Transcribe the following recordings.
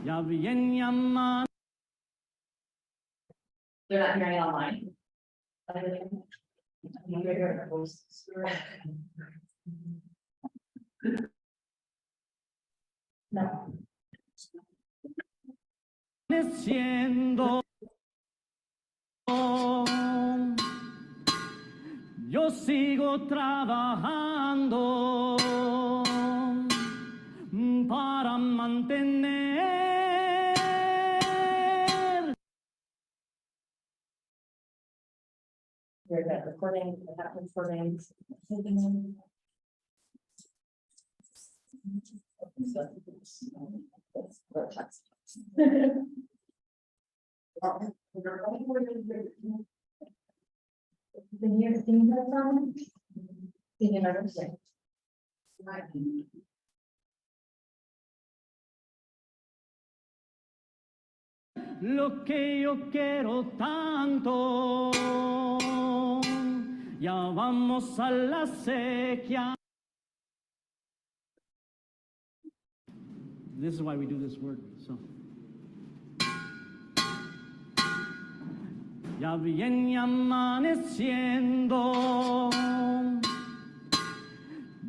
Ya bien llaman. They're not hearing it online. No. Siendo yo sigo trabajando para mantener. Here's that recording, that recording. Lo que yo quiero tanto, ya vamos a la sequía. This is why we do this work. So. Ya viene amaneciendo,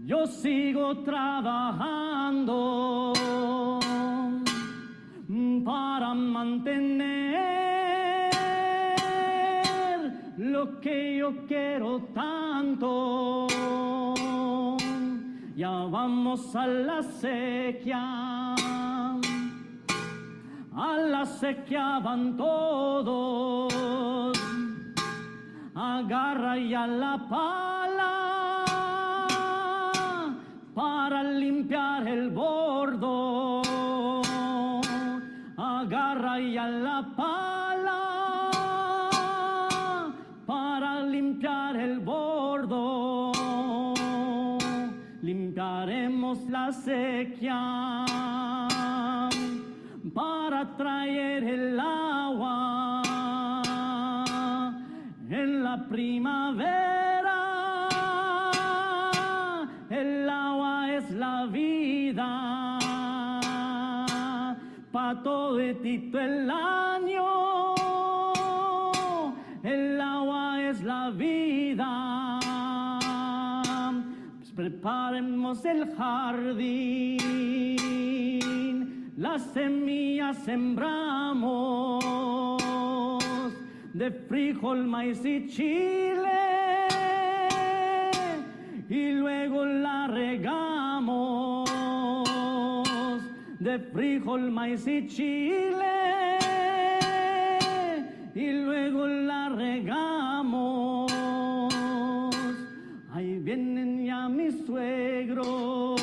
yo sigo trabajando para mantener lo que yo quiero tanto. Ya vamos a la sequía van todos, agarra ya la pala para limpiar el bordo, agarra ya la pala para limpiar el bordo, limpiaremos la sequía para traer el agua en la primavera. El agua es la vida para toditito el año. El agua es la vida. Pues preparemos el jardín. Las semillas sembramos de frijol, maíz y chile y luego la regamos de frijol, maíz y chile y luego la regamos. Ahí vienen ya mis suegros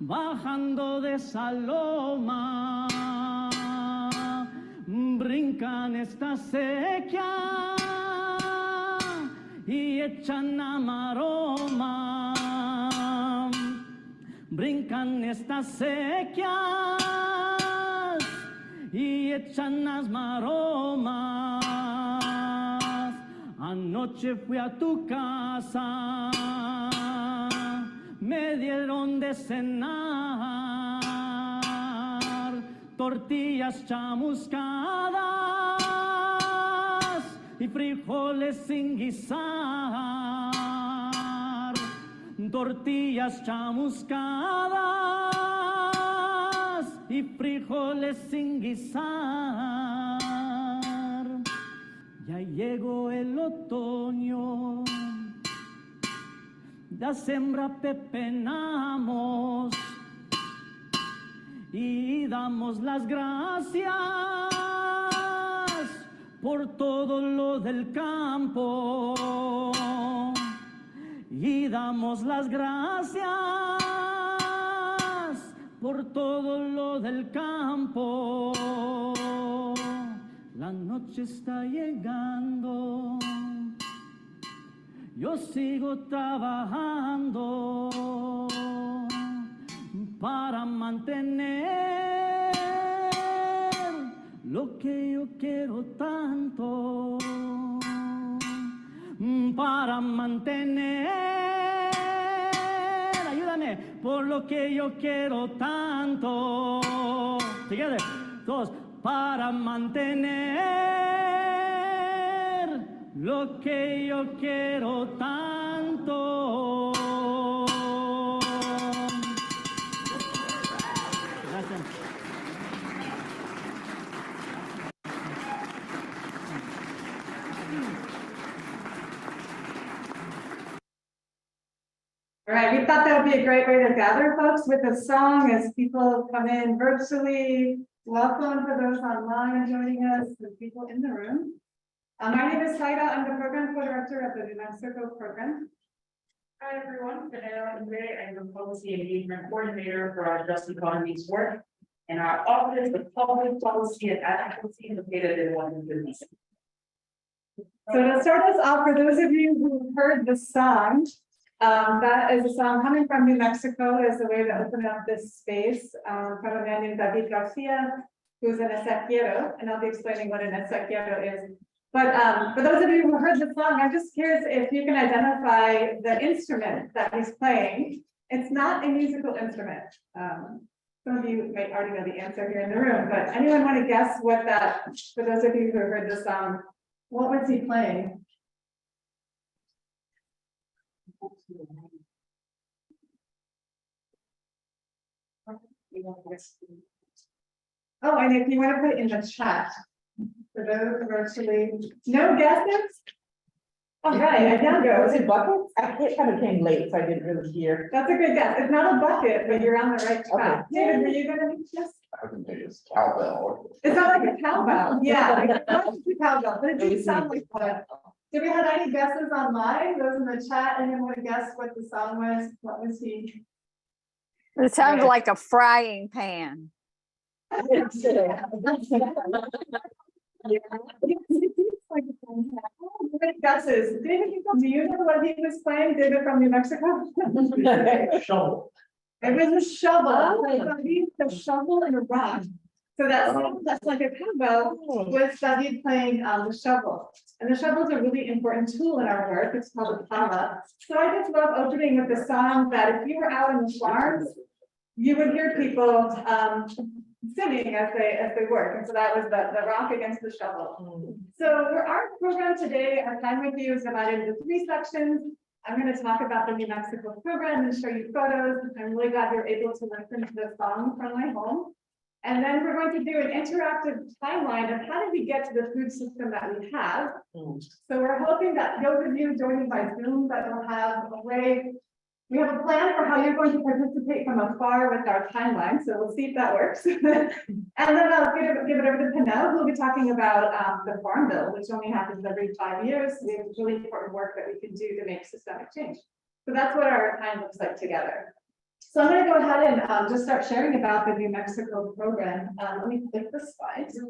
bajando de esa loma, brincan esta sequía y echan a maroma, brincan estas sequías y echan las maromas. Anoche fui a tu casa, me dieron de cenar tortillas chamuscadas y frijoles sin guisar, tortillas chamuscadas y frijoles sin guisar. Ya llegó el otoño, la siembra pepenamos y damos las gracias por todo lo del campo y damos las gracias por todo lo del campo. La noche está llegando, yo sigo trabajando para mantener lo que yo quiero tanto, para mantener, ayúdame, por lo que yo quiero tanto. Together, todos, para mantener lo que yo quiero tanto. Gracias. All right, we thought that would be a great way to gather folks with a song as people come in virtually. Welcome for those online joining us, the people in the room. My name is Saida. I'm the program co-director of the New Mexico program. Hi, everyone. Today I'm the policy engagement coordinator for our Just Economies work. And our office of public policy and advocacy located in Washington, D.C. So to start us off, for those of you who heard the song, that is a song coming from New Mexico as a way to open up this space from a man named David Garcia, who's an esequiero, and I'll be explaining what an esequiero is. But for those of you who heard the song, I'm just curious if you can identify the instrument that he's playing. It's not a musical instrument. Some of you might already know the answer here in the room, but anyone want to guess what that, for those of you who heard the song, what was he playing? Oh, and if you want to put it in the chat, for those who virtually, no guesses? All right, I now go. Was it buckets? It kind of came late, so I didn't really hear. That's a good guess. It's not a bucket, but you're on the right track. David, were you gonna guess? I can think it's cowbell. It's not like a cowbell. Yeah, it's not like a cowbell, but it did sound like one. Did we have any guesses online? Those in the chat, anyone want to guess what the song was? What was he? It sounds like a frying pan. Good guesses. David, do you know what he was playing? David from New Mexico? Shovel. It was a shovel. A shovel and a rock. So that's like a cowbell with David playing the shovel. And the shovel is a really important tool in our work. It's called a pala. So I just love opening with the song that if you were out in the farms, you would hear people singing as they work. And so that was the rock against the shovel. So for our program today, our time with you is divided into 3 sections. I'm going to talk about the New Mexico program and show you photos. I'm really glad you're able to listen to the song from my home. And then we're going to do an interactive timeline of how did we get to the food system that we have. So we're hoping that those of you joining by Zoom that will have a way. We have a plan for how you're going to participate from afar with our timeline, so we'll see if that works. And then I'll give it over to Pinnell, who will be talking about the Farm Bill, which only happens every 5 years. We have really important work that we can do to make systemic change. So that's what our time looks like together. So I'm going to go ahead and just start sharing about the New Mexico program. Let me click the slides.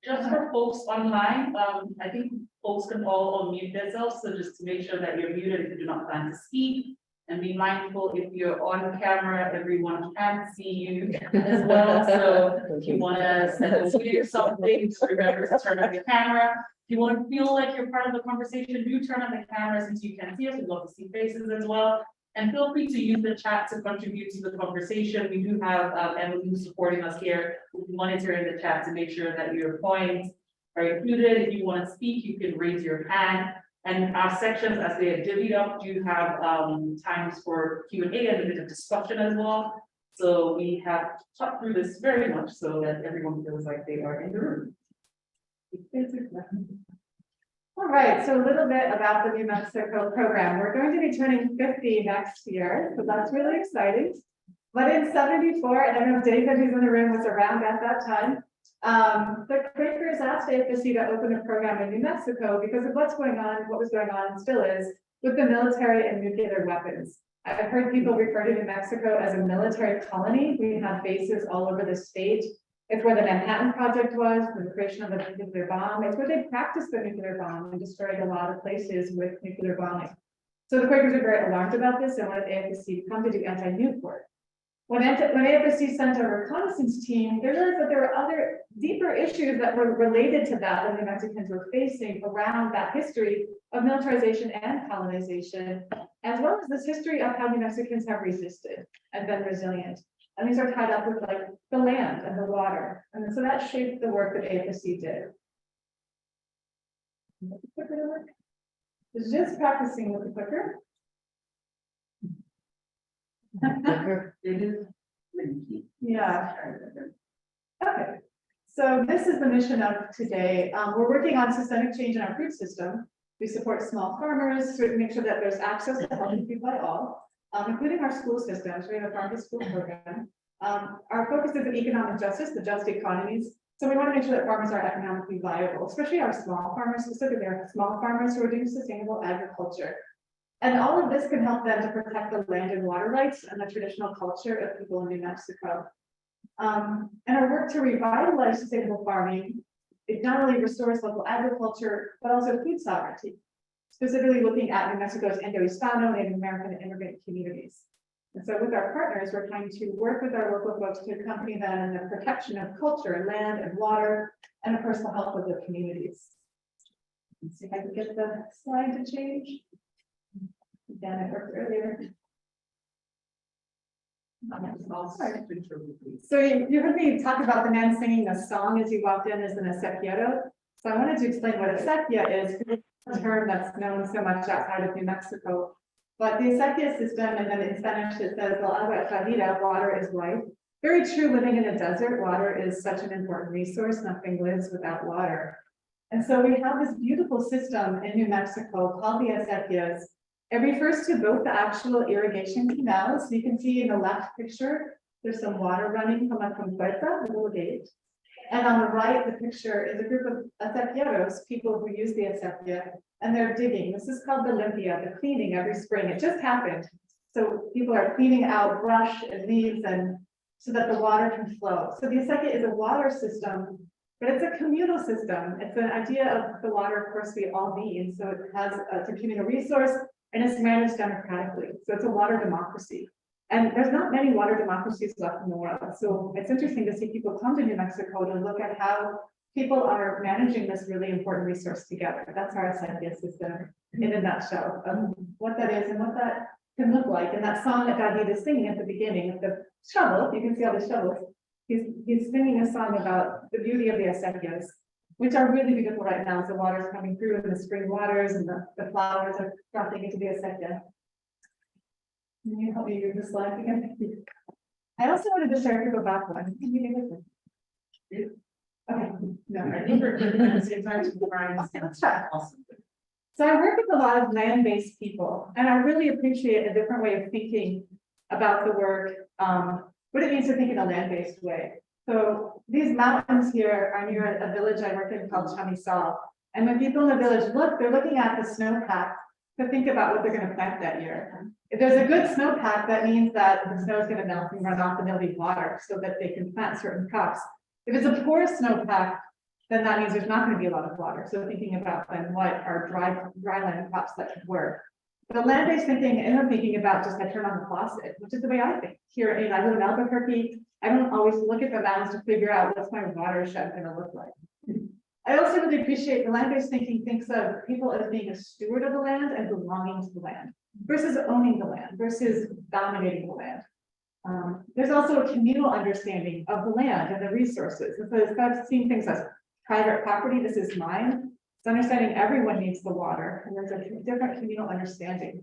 Just for folks online, I think folks can all unmute themselves, so just to make sure that you're muted if you do not plan to speak. And be mindful if you're on camera, everyone can see you as well. So if you want to send a video or something, just remember to turn on your camera. If you want to feel like you're part of the conversation, do turn on the camera since you can see us. We'd love to see faces as well. And feel free to use the chat to contribute to the conversation. We do have Emily who's supporting us here, monitoring the chat to make sure that your points are included. If you want to speak, you can raise your hand. And our sections, as they are divvied up, do have times for Q&A and a bit of discussion as well. So we have talked through this very much so that everyone feels like they are in the room. All right, so a little bit about the New Mexico program. We're going to be turning 50 next year, so that's really exciting. But in 74, and I know David, who's in the room, was around at that time. The Quakers asked AFSC to open a program in New Mexico because of what was going on and still is with the military and nuclear weapons. I've heard people refer to New Mexico as a military colony. We have bases all over the state. It's where the Manhattan Project was, the creation of the nuclear bomb. It's where they practiced the nuclear bomb and destroyed a lot of places with nuclear bombing. So the Quakers are very alarmed about this and wanted AFSC to come to do anti-nuke work. When AFSC sent a reconnaissance team, they realized that there were other deeper issues that were related to that the New Mexicans were facing around that history of militarization and colonization, as well as this history of how New Mexicans have resisted and been resilient. And these are tied up with like the land and the water. And so that shaped the work that AFSC did. It's just practicing with the clicker. Yeah. Okay, so this is the mission of today. We're working on systemic change in our food system. We support small farmers to make sure that there's access to healthy food by all, including our school systems. We have a farm to school program. Our focus is on economic justice, the just economies. So we want to make sure that farmers are economically viable, especially our small farmers, specifically our small farmers who are doing sustainable agriculture. And all of this can help them to protect the land and water rights and the traditional culture of people in New Mexico. And our work to revitalize sustainable farming, it not only restores local agriculture, but also food sovereignty, specifically looking at New Mexico's Indo-Hispano, Native American, and immigrant communities. And so with our partners, we're trying to work with our local folks to accompany them in the protection of culture, land, and water, and of course, the health of the communities. Let's see if I can get the slide to change. Again, it worked earlier. So you heard me talk about the man singing a song as he walked in as an acequiero. So I wanted to explain what acequia is, because it's a term that's known so much outside of New Mexico. But the acequia system, and then in Spanish it says, "El agua es la vida," water is life. Very true, living in a desert, water is such an important resource, nothing lives without water. And so we have this beautiful system in New Mexico called the acequias. It refers to both the actual irrigation canals. You can see in the left picture, there's some water running from a compuerta, the little gate. And on the right, the picture is a group of acequieros, people who use the acequia, and they're digging. This is called the limpia, the cleaning every spring. It just happened. So people are cleaning out brush and leaves and so that the water can flow. So the acequia is a water system, but it's a communal system. It's an idea of the water, of course, we all need. So it has a communal resource and it's managed democratically. So it's a water democracy. And there's not many water democracies left in the world. So it's interesting to see people come to New Mexico to look at how people are managing this really important resource together. That's our acequia system in a nutshell, what that is and what that can look like. And that song that David is singing at the beginning with the shovel, you can see all the shovels. He's singing a song about the beauty of the acequias, which are really beautiful right now as the water's coming through and the spring waters and the flowers are dropping into the acequia. Can you help me read the slide again? I also wanted to share, if you go back one. Can you give it? Okay, no. I think we're good at the same time to Brian. Okay, let's try. So I work with a lot of land-based people, and I really appreciate a different way of thinking about the work, what it means to think in a land-based way. So these mountains here are near a village I work in called Chamisal. And when people in the village look, they're looking at the snowpack to think about what they're going to plant that year. If there's a good snowpack, that means that the snow is going to melt and run off and they'll need water so that they can plant certain crops. If it's a poor snowpack, then that means there's not going to be a lot of water. So thinking about then what are dry land crops that could work. The land-based thinking, and I'm thinking about just I turn on the faucet, which is the way I think. Here, I live in Albuquerque. I don't always look at the mountains to figure out what's my watershed going to look like. I also really appreciate the land-based thinking thinks of people as being a steward of the land and belonging to the land versus owning the land versus dominating the land. There's also a communal understanding of the land and the resources. And so instead of seeing things as private property, this is mine. It's understanding everyone needs the water, and there's a different communal understanding.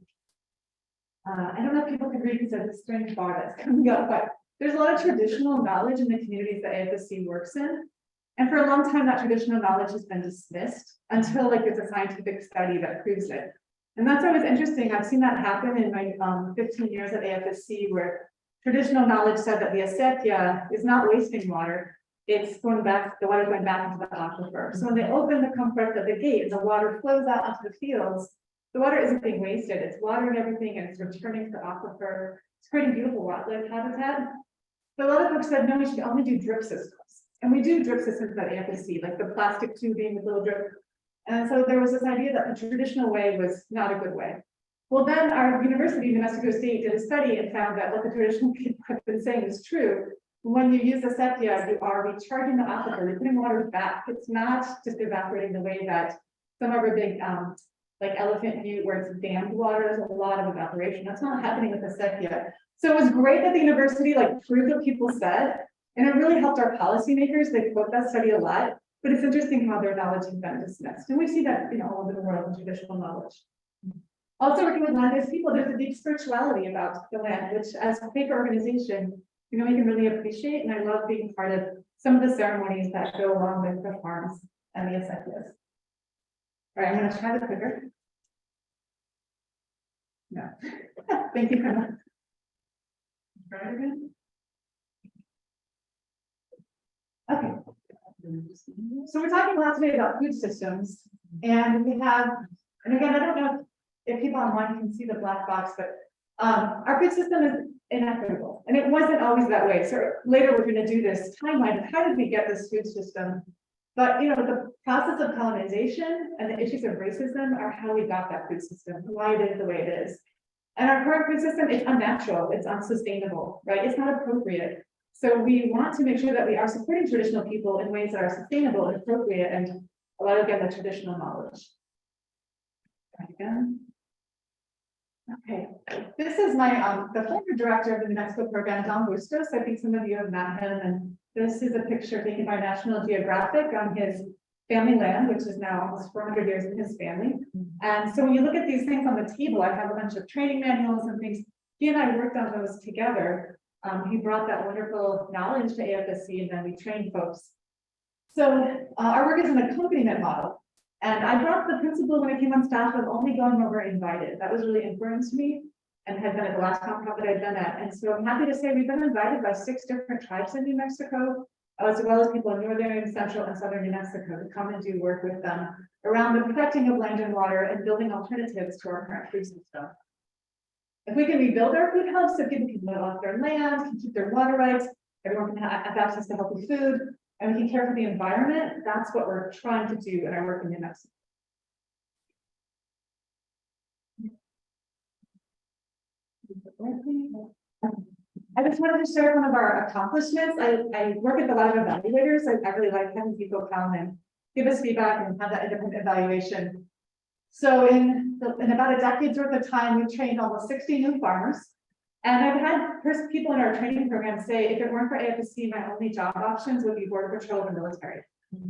I don't know if people can read because there's a strange bar that's coming up, but there's a lot of traditional knowledge in the communities that AFSC works in. And for a long time, that traditional knowledge has been dismissed until like there's a scientific study that proves it. And that's always interesting. I've seen that happen in my 15 years at AFSC, where traditional knowledge said that the acequia is not wasting water. It's going back, the water's going back into the aquifer. So when they open the comfort of the gate and the water flows out onto the fields, the water isn't being wasted. It's watering everything and it's returning to the aquifer. It's creating beautiful wildlife habitat. But a lot of folks said, no, we should only do drip systems. And we do drip systems at AFSC, like the plastic tubing with little drip. And so there was this idea that the traditional way was not a good way. Well, then our university, New Mexico State, did a study and found that what the traditional people have been saying is true. When you use the acequia, you are recharging the aquifer, you're putting water back. It's not just evaporating the way that some of our big like Elephant Butte where it's dammed water, there's a lot of evaporation. That's not happening with the SEC yet. So it was great that the university like proved what people said, and it really helped our policymakers. They quote that study a lot, but it's interesting how their knowledge has been dismissed. And we see that, all over the world in traditional knowledge. Also working with land-based people, there's a deep spirituality about the land, which as a paper organization, we can really appreciate. And I love being part of some of the ceremonies that go along with the farms and the incentives. All right, I'm gonna try the clicker. No, thank you very much. Try it again. Okay. So we're talking a lot today about food systems, and we have, and again, I don't know if people online can see the black box, but our food system is inequitable, and it wasn't always that way. So later we're going to do this timeline of how did we get this food system, but the process of colonization and the issues of racism are how we got that food system, why it is the way it is. And our current food system is unnatural, it's unsustainable, right? It's not appropriate. So we want to make sure that we are supporting traditional people in ways that are sustainable and appropriate and allow again the traditional knowledge. Right again. Okay, this is my the former director of the New Mexico program, Don Bustos. I think some of you have met him, and this is a picture taken by National Geographic on his family land, which is now almost 400 years in his family. And so when you look at these things on the table, I have a bunch of training manuals and things. He and I worked on those together. He brought that wonderful knowledge to AFSC, and then we trained folks. So our work is an accompaniment model. And I brought the principle when I came on staff of only going over invited. That was really important to me and had been at the last nonprofit that I'd been at. And so I'm happy to say we've been invited by 6 different tribes in New Mexico, as well as people in northern, central, and southern New Mexico to come and do work with them around the protecting of land and water and building alternatives to our current food system. If we can rebuild our food hubs so people can live off their land, can keep their water rights, everyone can have access to healthy food, and we can care for the environment, that's what we're trying to do in our work in New Mexico. I just wanted to share one of our accomplishments. I work with a lot of evaluators. I really like having people come and give us feedback and have that independent evaluation. So in about a decade's worth of time, we've trained almost 60 new farmers. And I've had people in our training program say, if it weren't for AFSC, my only job options would be Border Patrol or military.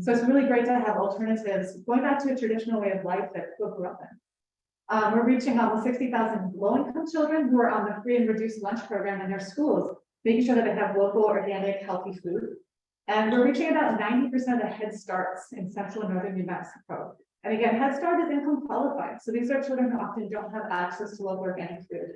So it's really great to have alternatives, going back to a traditional way of life that people grew up in. We're reaching almost 60,000 low-income children who are on the free and reduced lunch program in their schools, making sure that they have local, organic, healthy food. And we're reaching about 90% of Head Starts in central and northern New Mexico. And again, Head Start is income qualified. So these are children who often don't have access to local organic food.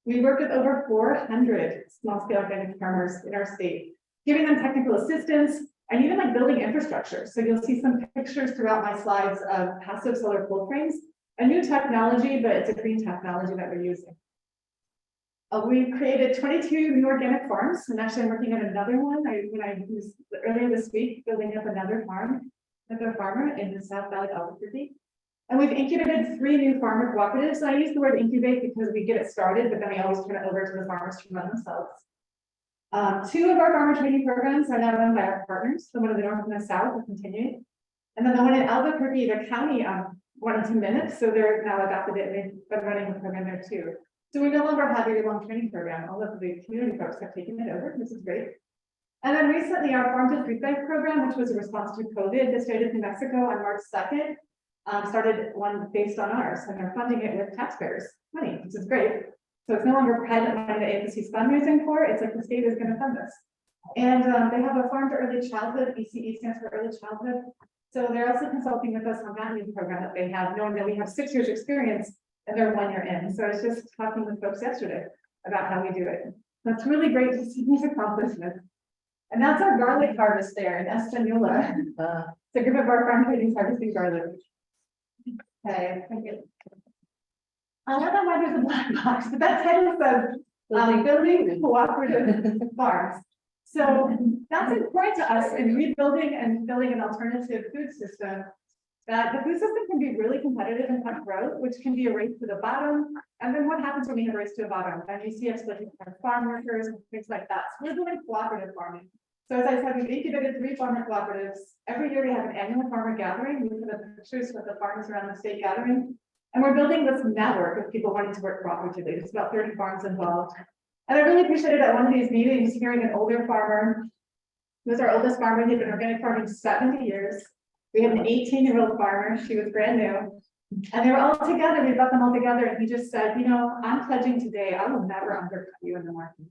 We work with over 400 small-scale organic farmers in our state, giving them technical assistance and even like building infrastructure. So you'll see some pictures throughout my slides of passive solar cold frames, a new technology, but it's a green technology that we're using. We've created 22 new organic farms, and actually I'm working on another one. When I was earlier this week building up another farm with a farmer in the South Valley of Albuquerque. And we've incubated 3 new farmer cooperatives. So I use the word incubate because we get it started, but then we always turn it over to the farmers to run themselves. 2 of our farmer training programs are now run by our partners. The one in the north and the south will continue. And then the one in Albuquerque, the county wanted to mimic, so they're now adopted it and they've been running the program there too. So we no longer have a year-long training program. All of the community folks have taken it over. This is great. And then recently our Farm to Food Bank program, which was a response to COVID, the state of New Mexico on March 2nd, started one based on ours, and they're funding it with taxpayers' money, which is great. So it's no longer private money that AFSC is fundraising for, it's like the state is going to fund this. And they have a Farm to Early Childhood, ECE stands for Early Childhood. So they're also consulting with us on that new program that they have, knowing that we have 6 years experience and they're 1 year in. So I was just talking with folks yesterday about how we do it. That's really great to see these accomplishments. And that's our garlic harvest there in Espanola. It's a group of our farm trading harvesting garlic. Okay, thank you. I don't know why there's a black box, but that's heading of building cooperative farms. So that's important to us in rebuilding and building an alternative food system. That the food system can be really competitive and cutthroat, which can be a race to the bottom. And then what happens when we have a race to the bottom? And you see exploitation of farm workers and things like that. So we're doing cooperative farming. So as I said, we've incubated 3 farmer cooperatives. Every year we have an annual farmer gathering. We put up pictures of the farmers around the state gathering. And we're building this network of people wanting to work cooperatively. There's about 30 farms involved. And I really appreciated at one of these meetings, hearing an older farmer. He was our oldest farmer. He'd been organic farming 70 years. We have an 18-year-old farmer. She was brand new. And they were all together. We got them all together. And he just said, you know, I'm pledging today, I will never undercut you in the market.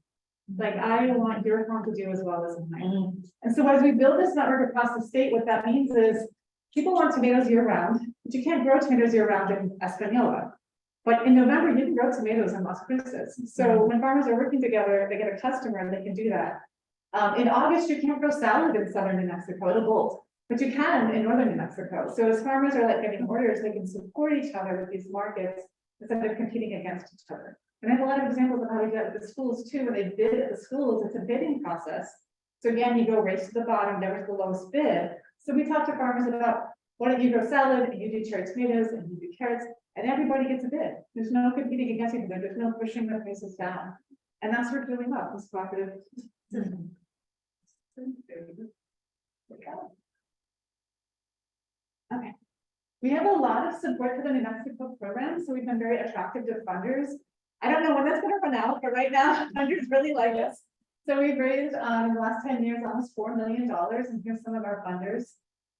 Like, I want your farm to do as well as mine. And so as we build this network across the state, what that means is people want tomatoes year round, but you can't grow tomatoes year round in Espanola. But in November, you can grow tomatoes in Las Cruces. So when farmers are working together, they get a customer and they can do that. In August, you can't grow salad in southern New Mexico, it'll bolt, but you can in northern New Mexico. So as farmers are like getting orders, they can support each other with these markets instead of competing against each other. And I have a lot of examples of how we do it at the schools too. When they bid at the schools, it's a bidding process. So again, you go race to the bottom, never the lowest bid. So we talk to farmers about, why don't you grow salad and you do cherry tomatoes and you do carrots, and everybody gets a bid. There's no competing against each other. There's no pushing the prices down. And that's what we're doing up this cooperative system. Okay. We have a lot of support for the New Mexico program, so we've been very attractive to funders. I don't know when that's gonna run out, but right now, funders really like us. So we've raised in the last 10 years, almost $4 million, and here's some of our funders.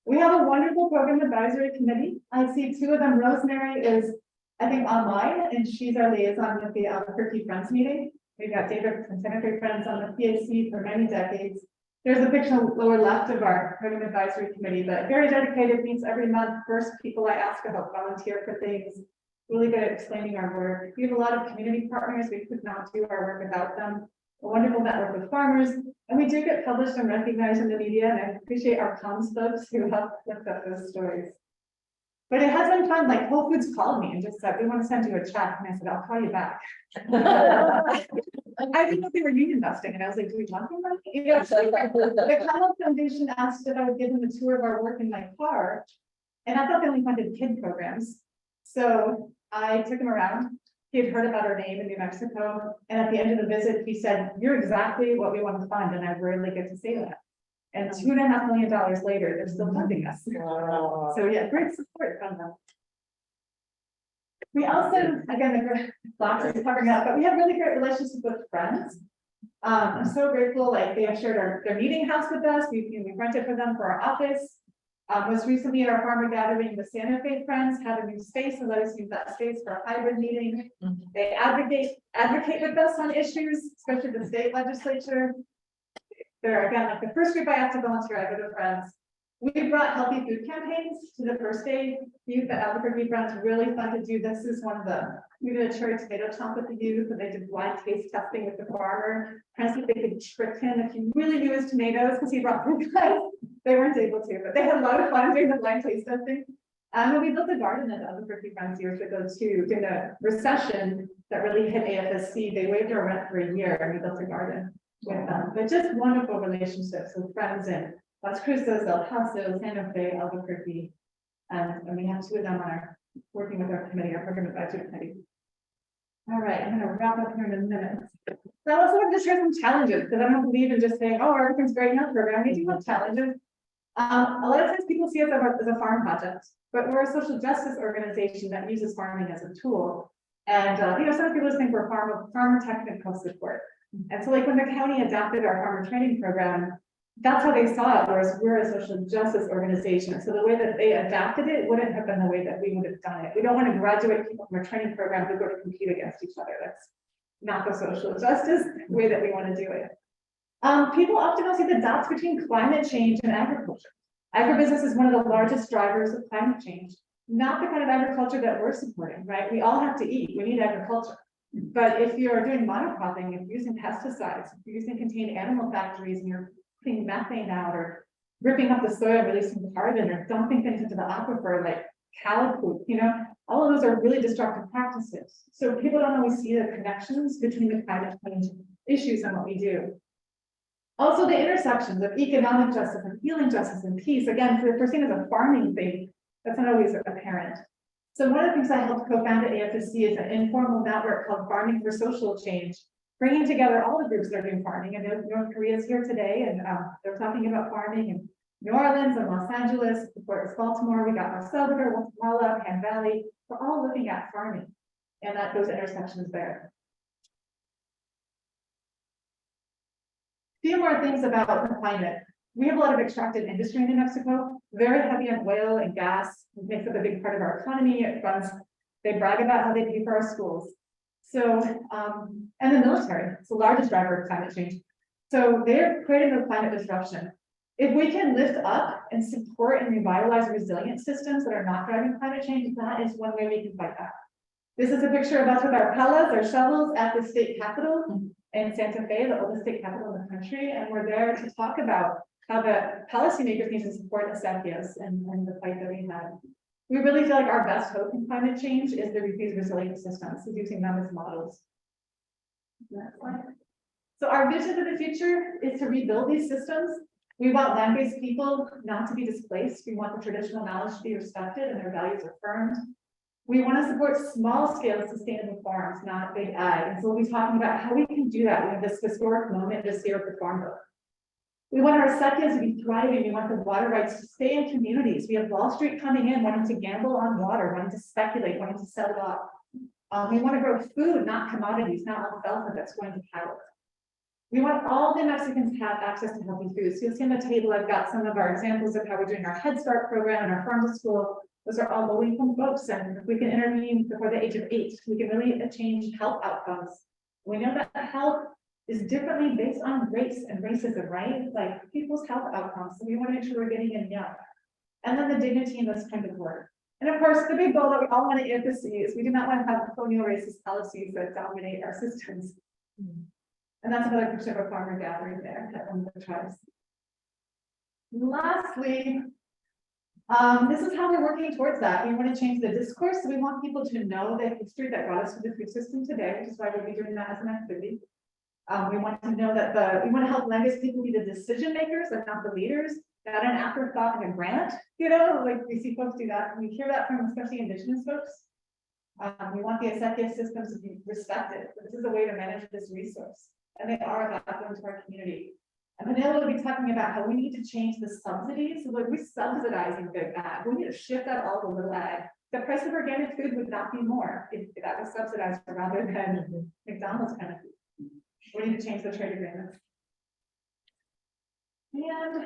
We have a wonderful program advisory committee. I see two of them. Rosemary is, I think, online, and she's our liaison with the Albuquerque Friends meeting. We've got David from Senator Friends on the PAC for many decades. There's a picture lower left of our program advisory committee, but very dedicated, meets every month. First people I ask to help volunteer for things, really good at explaining our work. We have a lot of community partners. We could not do our work without them. A wonderful network of farmers, and we do get published and recognized in the media, and I appreciate our comms folks who help lift up those stories. But it has been fun. Like Whole Foods called me and just said, we want to send you a check, and I said, I'll call you back. I didn't know they were union investing, and I was like, do we want them money? You know, the Kellogg Foundation asked if I would give them a tour of our work in my car, and I thought they only funded kid programs. So I took him around. He had heard about our name in New Mexico, and at the end of the visit, he said, you're exactly what we want to fund, and I rarely get to say that. And $2.5 million later, they're still funding us. So yeah, great support from them. We also, again, the box is covering up, but we have really great relationships with friends. I'm so grateful, like they have shared their meeting house with us. We rented for them for our office. Most recently at our farmer gathering, the Santa Fe Friends had a new space and let us use that space for a hybrid meeting. They advocate with us on issues, especially the state legislature. They're again, like the first group I have to volunteer, I go to Friends. We brought healthy food campaigns to the first aid youth at Albuquerque Friends. Really fun to do. This is one of the, we did a cherry tomato chomp with the youth, and they did blind taste testing with the farmer, trying to see if they could trick him if he really knew his tomatoes, because he brought food guys. They weren't able to, but they had a lot of fun doing the blind taste testing. And we built a garden at Albuquerque Friends years ago too. During a recession that really hit AFSC, they waived our rent for a year, and we built a garden with them. But just wonderful relationships with friends in Las Cruces, El Paso, Santa Fe, Albuquerque. And we have two of them on our, working with our committee, our program advisory committee. All right, I'm gonna wrap up here in a minute. So I also want to share some challenges, because I don't believe in just saying, oh, everything's great in our program. We do have challenges. A lot of times people see us as a farm project, but we're a social justice organization that uses farming as a tool. And you know, some people just think we're farmer technical support. And so like when the county adopted our farmer training program, that's how they saw it, whereas we're a social justice organization. So the way that they adapted it wouldn't have been the way that we would have done it. We don't want to graduate people from a training program to go to compete against each other. That's not the social justice way that we want to do it. People often don't see the dots between climate change and agriculture. Agribusiness is one of the largest drivers of climate change, not the kind of agriculture that we're supporting, right? We all have to eat, we need agriculture. But if you're doing monocropping, if you're using pesticides, if you're using contained animal factories and you're putting methane out or ripping up the soil, releasing carbon, or dumping things into the aquifer like cow poop, you know, all of those are really destructive practices. So people don't always see the connections between the climate change issues and what we do. Also the intersections of economic justice and healing justice and peace. Again, if we're seen as a farming thing, that's not always apparent. So one of the things I helped co-found at AFSC is an informal network called Farming for Social Change, bringing together all the groups that are doing farming. And North Korea is here today, and they're talking about farming in New Orleans and Los Angeles, Fort Worth, Baltimore. We got El Salvador, Guatemala, Pan Valley. we're all looking at farming and at those intersections there. Few more things about the climate. We have a lot of extractive industry in New Mexico, very heavy on oil and gas. It makes up a big part of our economy. It runs, they brag about how they pay for our schools. So, and the military, it's the largest driver of climate change. So they're creating a climate disruption. If we can lift up and support and revitalize resilient systems that are not driving climate change, that is one way we can fight that. This is a picture of us with our pellas, our shovels at the state capitol in Santa Fe, the oldest state capital in the country. And we're there to talk about how the policymakers need to support the Sapias and the fight that we have. We really feel like our best hope in climate change is these resilient systems, is using them as models. Next slide. So our vision for the future is to rebuild these systems. We want land-based people not to be displaced. We want the traditional knowledge to be respected and their values affirmed. We want to support small-scale sustainable farms, not big ag. And so we'll be talking about how we can do that. We have this historic moment this year with the Farm Bill. We want our Sapias to be thriving. We want the water rights to stay in communities. We have Wall Street coming in, wanting to gamble on water, wanting to speculate, wanting to sell it off. We want to grow food, not commodities, not alfalfa that's going to cattle. We want all the Mexicans to have access to healthy foods. So you'll see on the table, I've got some of our examples of how we're doing our Head Start program and our Farm to School. Those are all low-income folks, and if we can intervene before the age of 8, we can really change health outcomes. We know that health is differently based on race and racism, right? Like people's health outcomes. So we want to make sure we're getting in young. And then the dignity in this kind of work. And of course, the big goal that we all want to aim to see is we do not want to have colonial racist policies that dominate our systems. And that's another picture of a farmer gathering there at one of the tribes. Lastly, this is how we're working towards that. We want to change the discourse. So we want people to know the history that brought us to the food system today, which is why we'll be doing that as an activity. We want to know that we want to help land-based people be the decision makers and not the leaders, not an afterthought and a grant, like we see folks do that. We hear that from especially indigenous folks. We want the SFDS systems to be respected. This is a way to manage this resource, and they are a backbone to our community. And Manila will be talking about how we need to change the subsidies. So like we're subsidizing big ag. We need to shift that all to little ag. The price of organic food would not be more if that was subsidized rather than McDonald's kind of food. We need to change the trade agreements. And I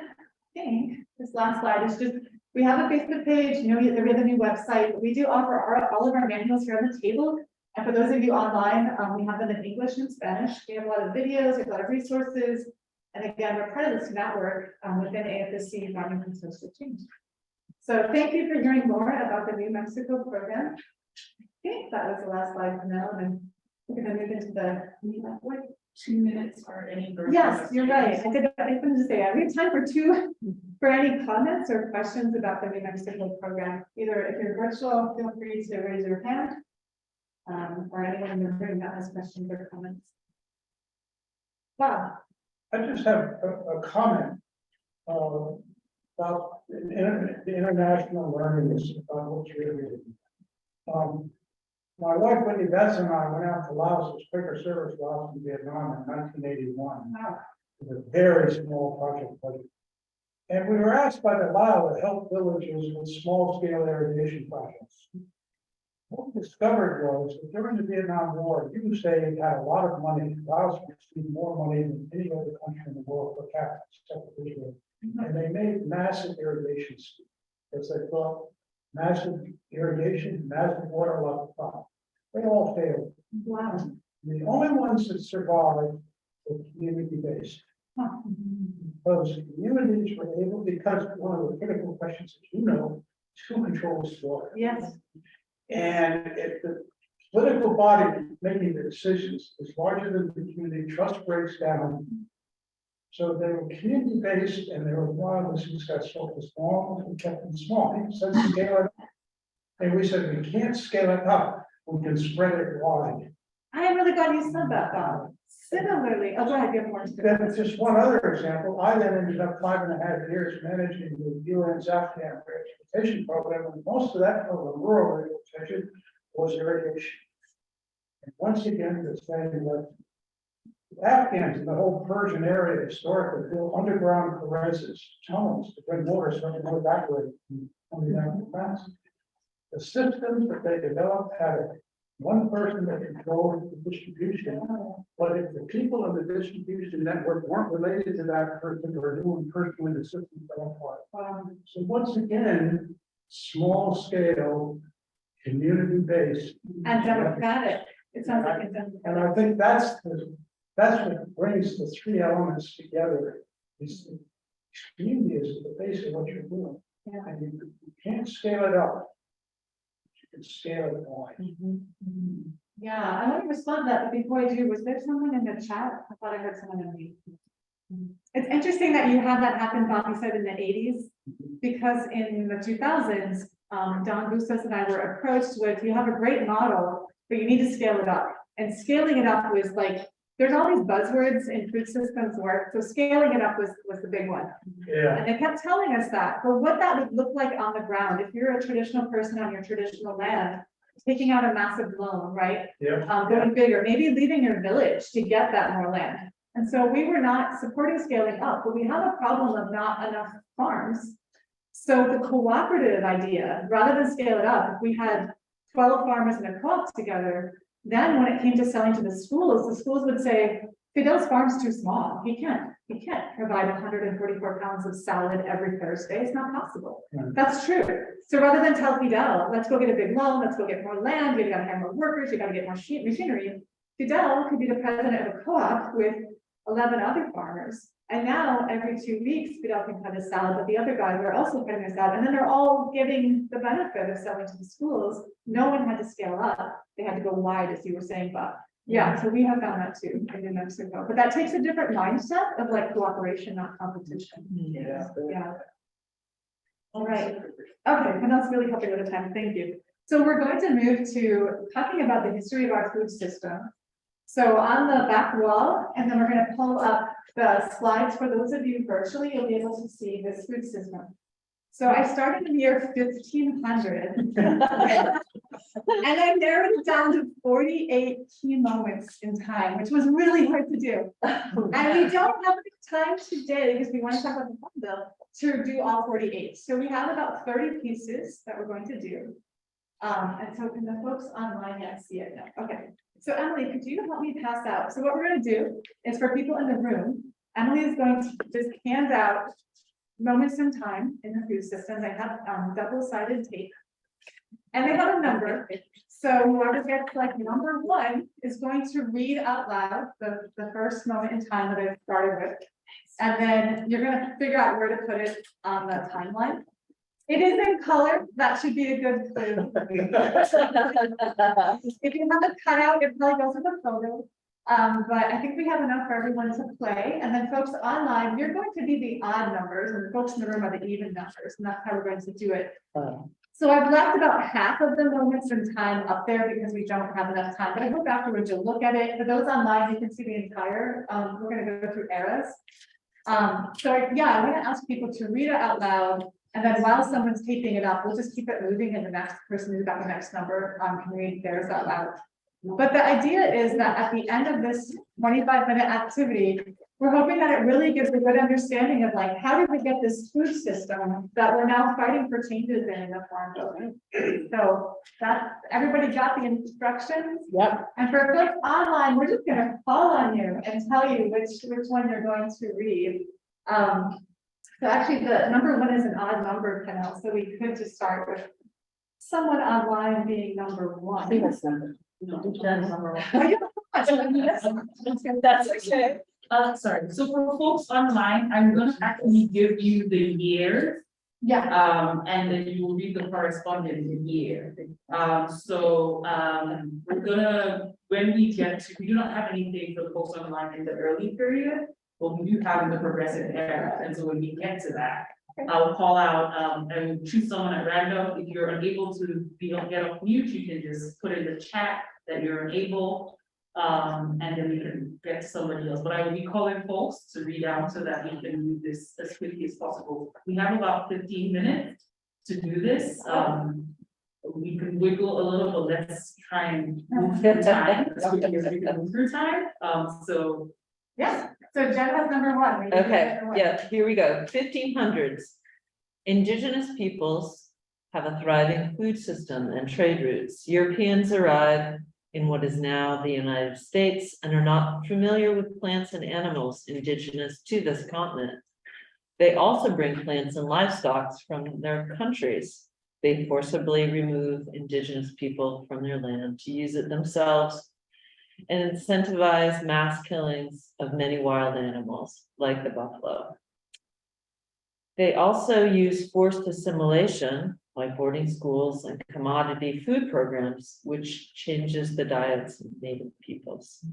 think this last slide is just, we have a Facebook page, we have a new website. We do offer all of our manuals here on the table. And for those of you online, we have them in English and Spanish. We have a lot of videos, we have a lot of resources. And again, we're part of this network within AFSC Farming and Social Change. So thank you for hearing more about the New Mexico program. I think that was the last slide for now, and we're going to move into the 2 minutes or any. Yes, you're right. I wanted to say, we have time for any comments or questions about the New Mexico program. Either if you're virtual, feel free to raise your hand. Or anyone in the room that has questions or comments. Bob. I just have a comment about the international learning about what you're doing. My wife, Whitney Betts, and I went out to Laos as quicker service Laos in Vietnam in 1981. It was a very small project budget. And we were asked by the Lao to help villages with small scale irrigation projects. What we discovered was that during the Vietnam War, USA had a lot of money. Laos received more money than any other country in the world per capita, except for Israel. And they made massive irrigation schemes. As they thought, massive irrigation, massive water level problem. They all failed. Wow. The only ones that survived were community-based. Those communities were able, because one of the critical questions that is who controls water? Yes. And if the political body making the decisions is larger than the community, trust breaks down. So they were community-based and they were wildly successful as long as we kept them small. People said scale it up. And we said we can't scale it up, we can spread it wide. I am really glad you said that, Bob. Similarly, go ahead, give more. Then just one other example, I then ended up 5.5 years managing the UN's Afghan transportation program, and most of that program, rural transportation, was irrigation. And once again, the same that the Afghans in the whole Persian area historically built underground terraces, tunnels to bring water so it would evaporate from the pass. the systems that they developed had one person that controlled the distribution. But if the people in the distribution network weren't related to that person or knew personally, the system fell apart. So once again, small scale, community based. And democratic, it sounds like it's And democratic. I think that's what brings the three elements together. Is community is the base of what you're doing. Yeah. And you can't scale it up. You can scale it wide. Yeah, I want to respond to that, but before I do, was there someone in the chat? I thought I heard someone in the. It's interesting that you had that happen, Bob, you said in the eighties, because in the 2000s, Don Bustos and I were approached with, you have a great model, but you need to scale it up. And scaling it up was like, there's all these buzzwords in food systems work, so scaling it up was the big one. Yeah. And they kept telling us that, but what that would look like on the ground, if you're a traditional person on your traditional land, taking out a massive loan, right? Yeah. Going bigger, maybe leaving your village to get that more land. And so we were not supporting scaling up, but we have a problem of not enough farms. So the cooperative idea, rather than scale it up, if we had 12 farmers in a co-op together, then when it came to selling to the schools would say, Fidel's farm's too small. He can't provide 144 pounds of salad every Thursday. It's not possible. Right. That's true. So rather than tell Fidel, let's go get a big loan, let's go get more land, you gotta hire more workers, you gotta get more machinery. Fidel could be the president of a co-op with 11 other farmers. And now every 2 weeks, Fidel can cut his salad, but the other guys are also cutting their salad. And then they're all getting the benefit of selling to the schools. No one had to scale up. They had to go wide, as you were saying, Bob. Yeah, so we have found that too in New Mexico, but that takes a different mindset of like cooperation, not competition. Yeah. Yeah. All right. Okay, and that's really helping with the time. Thank you. So we're going to move to talking about the history of our food system. So on the back wall, and then we're going to pull up the slides for those of you virtually, you'll be able to see this food system. So I started in the year 1500. And I narrowed it down to 48 key moments in time, which was really hard to do. And we don't have the time today, because we want to talk about the farm bill, to do all 48. So we have about 30 pieces that we're going to do. And so can the folks online yet see it now? Okay. So Emily, could you help me pass out? So what we're going to do is for people in the room, Emily is going to just hand out moments in time in the food system. They have double-sided tape. And they have a number. So whoever gets like number 1 is going to read out loud the first moment in time that I started with. And then you're going to figure out where to put it on the timeline. It is in color. That should be a good clue. If you have a cutout, it probably goes with a photo. But I think we have enough for everyone to play. And then folks online, you're going to be the odd numbers and the folks in the room are the even numbers. And that's how we're going to do it. So I've left about half of the moments in time up there because we don't have enough time, but I hope afterwards you'll look at it. For those online, you can see the entire, we're gonna go through eras. So yeah, I'm gonna ask people to read it out loud. And then while someone's taping it up, we'll just keep it moving and the next person who's got the next number can read theirs out loud. But the idea is that at the end of this 25-minute activity, we're hoping that it really gives a good understanding of like, how did we get this food system that we're now fighting for changes in the farm bill? So that everybody got the instructions. Yep. And for folks online, we're just gonna call on you and tell you which one you're going to read. So actually the number 1 is an odd number panel, so we could just start with someone online being number 1. I think that's number. That's okay. Sorry, so for folks online, I'm gonna actually give you the year, Yeah, and then you will read the corresponding year. We're gonna, when we get to, we do not have anything for folks online in the early period, but we do have in the progressive era, and so when we get to that, I'll call out, and choose someone at random. If you're unable to get off mute, you can just put in the chat that you're unable. And then we can get to somebody else, but I will be calling folks to read out so that we can do this as quickly as possible. We have about 15 minutes to do this. We can wiggle a little, but let's try and move through time as quickly as we can move through time. yeah. So Jen has number 1. We do Okay, number 1. yeah, here we go. 1500s. Indigenous peoples have a thriving food system and trade routes. Europeans arrive in what is now the United States and are not familiar with plants and animals indigenous to this continent. They also bring plants and livestock from their countries. They forcibly remove indigenous people from their land to use it themselves and incentivize mass killings of many wild animals, like the buffalo. They also use forced assimilation, like boarding schools and commodity food programs, which changes the diets of native peoples.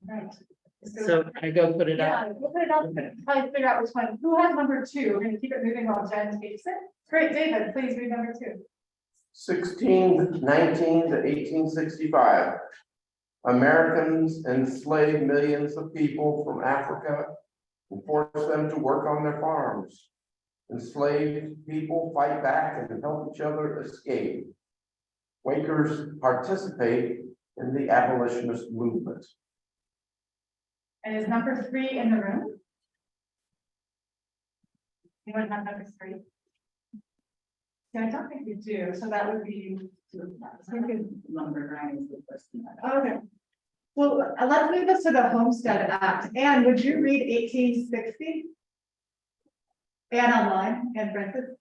Right. So I go put it Yeah, out. we'll put it out, try to figure out which one, who has number 2, we're gonna keep it moving while Jen takes it. Great, David, please read number 2. 1619 to 1865. Americans enslaved millions of people from Africa and forced them to work on their farms. Enslaved people fight back and help each other escape. Quakers participate in the abolitionist movement. And is number 3 in the room? Anyone have number 3? Yeah, I don't think we do, so that would be. Number 9 is the first thing. Okay. Well, let's move this to the Homestead Act. Anne, would you read 1860? And online, and Francis?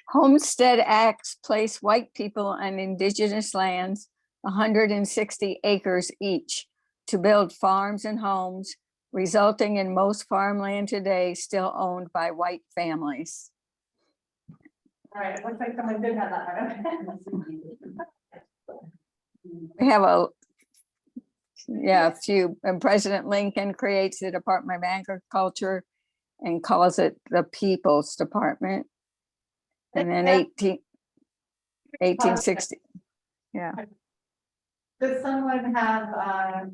Homestead Acts place white people on indigenous lands 160 acres each to build farms and homes, resulting in most farmland today still owned by white families. All right, it looks like someone did have that one. We have a few, and President Lincoln creates the Department of Agriculture and calls it the People's Department. And then 1860, yeah. Does someone have,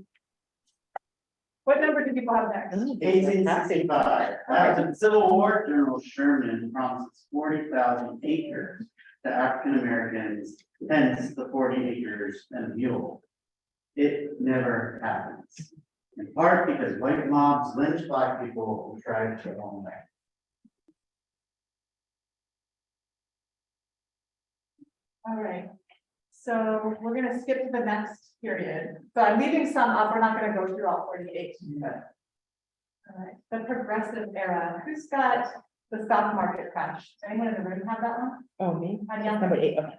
what number do people have next? 1865, after the Civil War, General Sherman promises 40,000 acres to African Americans, hence the 40 acres and a mule. It never happens, in part because white mobs lynch black people who tried to own land. All right, so we're gonna skip to the next period. So I'm leaving some up, we're not gonna go through all 48. But. All right, the progressive era, who's got the stock market crash? Anyone in the room have that one? Oh, me? Anya? Number 8, okay.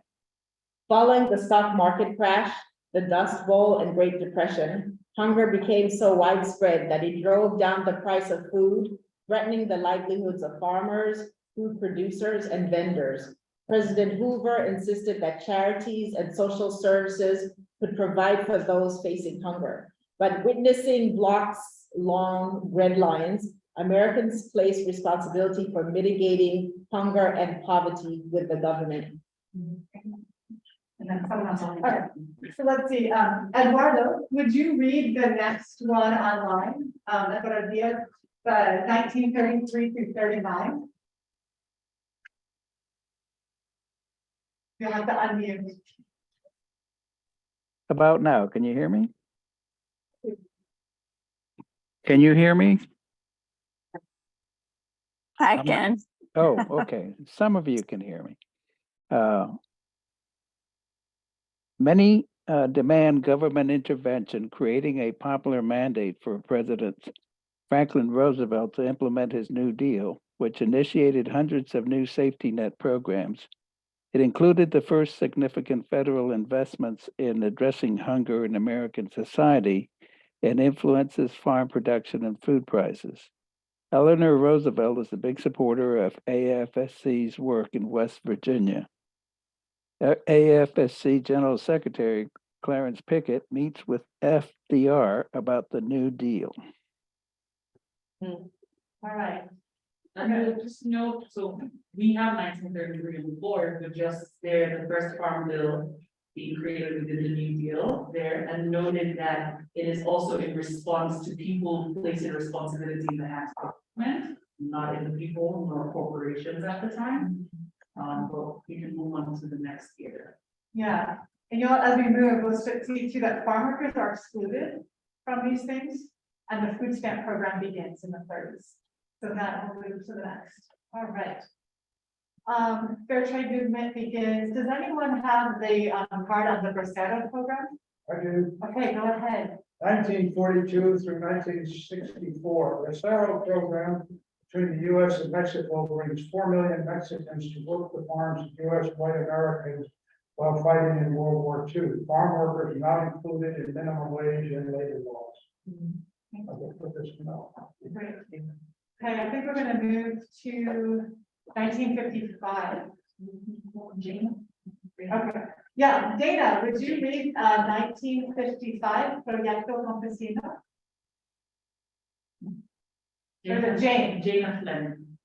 Following the stock market crash, the Dust Bowl and Great Depression, hunger became so widespread that it drove down the price of food, threatening the livelihoods of farmers, food producers, and vendors. President Hoover insisted that charities and social services could provide for those facing hunger. But witnessing blocks-long red lines, Americans placed responsibility for mitigating hunger and poverty with the government. And then someone else. Okay, so let's see, Eduardo, would you read the next one online? That's what I'd be at, 1933 through 39. You'll have to unmute. About now, can you hear me? Can you hear me? I can. Oh, okay. Some of you can hear me. Many demand government intervention, creating a popular mandate for President Franklin Roosevelt to implement his New Deal, which initiated hundreds of new safety net programs. It included the first significant federal investments in addressing hunger in American society and influences farm production and food prices. Eleanor Roosevelt is a big supporter of AFSC's work in West Virginia. AFSC General Secretary Clarence Pickett meets with FDR about the New Deal. All right. And just note, so we have 1933 on the board, but just there, the first farm bill being created within the New Deal there, and noted that it is also in response to people placing responsibility in the hands of government, not in the people nor corporations at the time. But we can move on to the next year. Yeah, and as we move, we'll see too that farm workers are excluded from these things, and the food stamp program begins in the 30s. So that will move to the next. All right. fair trade movement begins. Does anyone have the card on the Bracero program? I do. Okay, go ahead. 1942 through 1964, the Bracero program between the U.S. and Mexico brings 4 million Mexicans to work the farms of U.S. white Americans while fighting in World War II. Farm workers are not included in minimum wage and labor laws. I will put this note. Great. Okay, I think we're gonna move to 1955. Okay, yeah, Dana, would you read 1955 Proyecto Campesino? Or the Jane? Jane Flynn.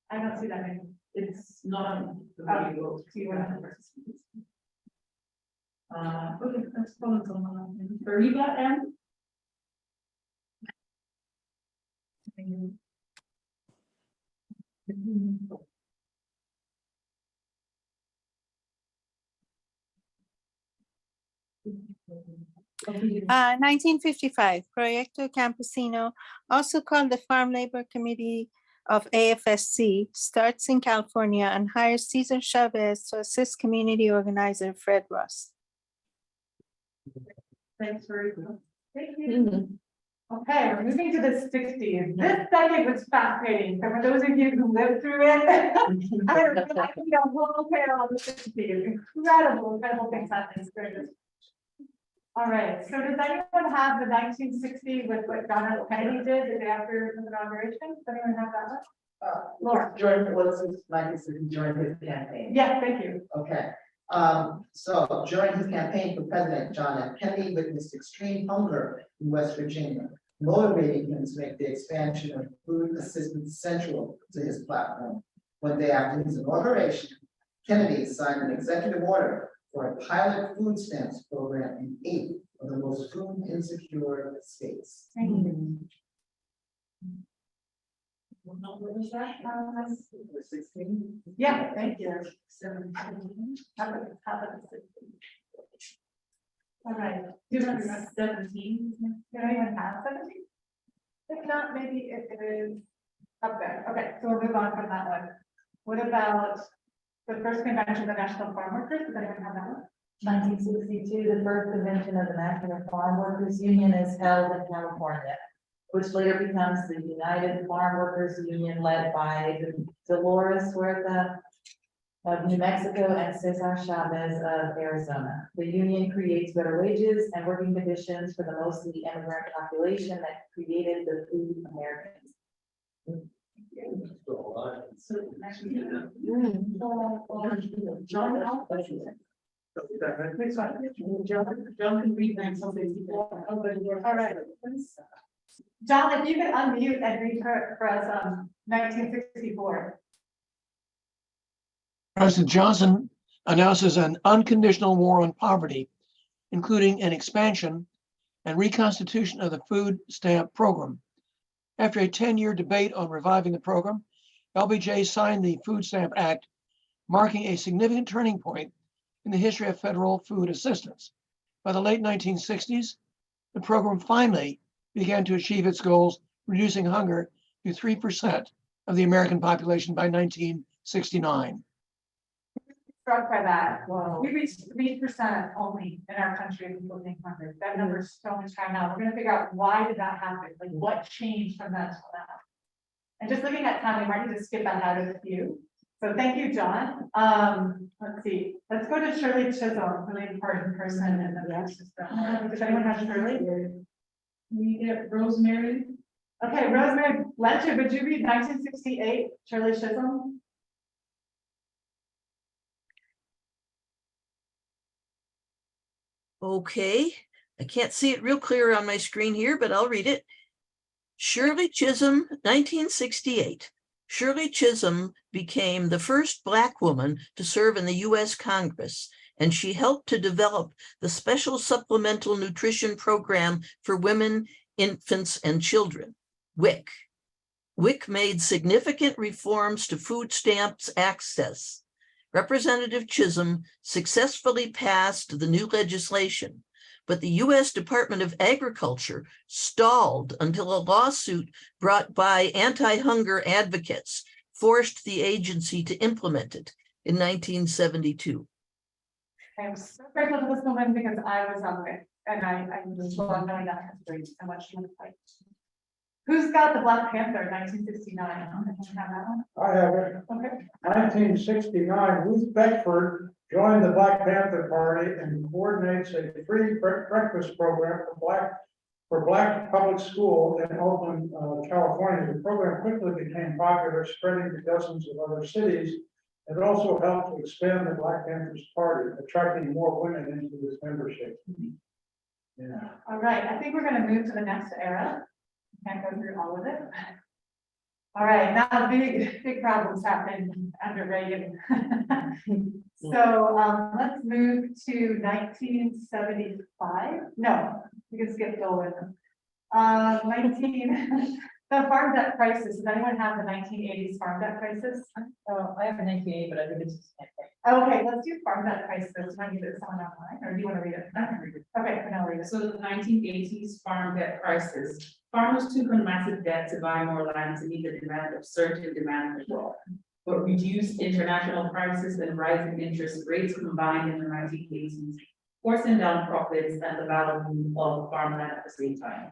I don't see that name. It's not on the Oh, video. do you want to- Okay, let's call it on Farida M. 1955, Proyecto Campesino, also called the Farm Labor Committee of AFSC, starts in California and hires Cesar Chavez to assist community organizer Fred Russ. Thanks for. Thank you. Okay, we're moving to the 60s. This decade was fascinating. So for those of you who lived through it, I had a whole panel on the 60s. Incredible things happening during this. All right, so does anyone have the 1960 with what John F. Kennedy did the day after his inauguration? Does anyone have that one? Laura. During his campaign. Yeah, thank you. Okay, so during his campaign for president, John F. Kennedy witnessed extreme hunger in West Virginia, motivating him to make the expansion of food assistance central to his platform. One day after his inauguration, Kennedy signed an executive order for a pilot food stamps program in 8 of the most food insecure states. Thank you. What number is that? 16. Yeah, thank you. How about the 60? All right. Do you remember 17? Did anyone have 17? If not, maybe it is up there. Okay, so we'll move on from that one. What about the first convention of the National Farm Workers? Does anyone have that one? 1962, the first convention of the National Farm Workers Union is held in California, which later becomes the United Farm Workers Union led by Dolores Huerta of New Mexico and Cesar Chavez of Arizona. The union creates better wages and working conditions for the mostly immigrant population that created the Food Americans. John can read that something. All right. John, if you could unmute and read for us 1964. President Johnson announces an unconditional war on poverty, including an expansion and reconstitution of the food stamp program. After a 10-year debate on reviving the program, LBJ signed the Food Stamp Act, marking a significant turning point in the history of federal food assistance. By the late 1960s, the program finally began to achieve its goals, reducing hunger to 3% of the American population by 1969. Struck by that. Wow. We reached 3% only in our country of people being hungry. That number is so much higher now. We're gonna figure out why did that happen? Like what changed from that to now? And just looking at time, we might need to skip ahead of a few. So thank you, John. Let's see. Let's go to Shirley Chisholm, really important person in the food system. Does anyone have Shirley? We get Rosemary. Okay, Rosemary Letcher, would you read 1968, Shirley Chisholm? Okay, I can't see it real clear on my screen here, but I'll read it. Shirley Chisholm, 1968. Shirley Chisholm became the first Black woman to serve in the U.S. Congress, and she helped to develop the Special Supplemental Nutrition Program for Women, Infants, and Children, WIC. WIC made significant reforms to food stamps access. Representative Chisholm successfully passed the new legislation, but the U.S. Department of Agriculture stalled until a lawsuit brought by anti-hunger advocates forced the agency to implement it in 1972? I'm so grateful to this woman because I was on it, and I just love knowing that history and what she was like. Who's got the Black Panther 1969? I have it. Okay. 1969, Ruth Beckford joined the Black Panther Party and coordinates a free breakfast program for Black public school in Oakland, California. The program quickly became popular, spreading to dozens of other cities. It also helped to expand the Black Panthers Party, attracting more women into this membership. Yeah. All right, I think we're gonna move to the next era. Can't go through all of it. All right, now big problems happened under Reagan. So let's move to 1975. No, we can skip Dolan. the farm debt crisis. Does anyone have the 1980s farm debt crisis? Oh, I have a 1980, but I think it's. Okay, let's do farm debt crisis. Want to get this on online, or do you want to read it? I can read it. Okay, I'll read it. So the 1980s farm debt crisis, farmers took on massive debt to buy more land to meet the demand of certain demand abroad. But reduced international prices and rising interest rates combined in the 1980s, forcing down profits and the value of farmland at the same time.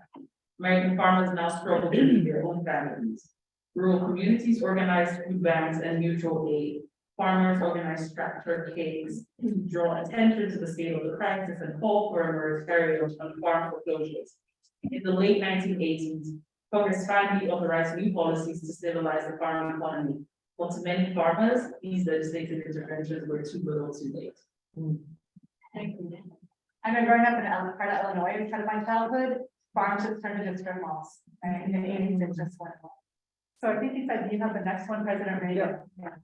American farmers now struggle to feed their own families. Rural communities organized food banks and mutual aid. Farmers organized tractor cakes to draw attention to the scale of the crisis and call for a moratorium on farm foreclosures. In the late 1980s, Congress finally authorized new policies to stabilize the farming economy. But to many farmers, these legislative interventions were too little too late. Thank you. I've been growing up in part of Illinois, as part of my childhood. Farms just turned into strip malls, and in the 80s it just went on. So I think he said, you have the next one, President Reagan. Yeah.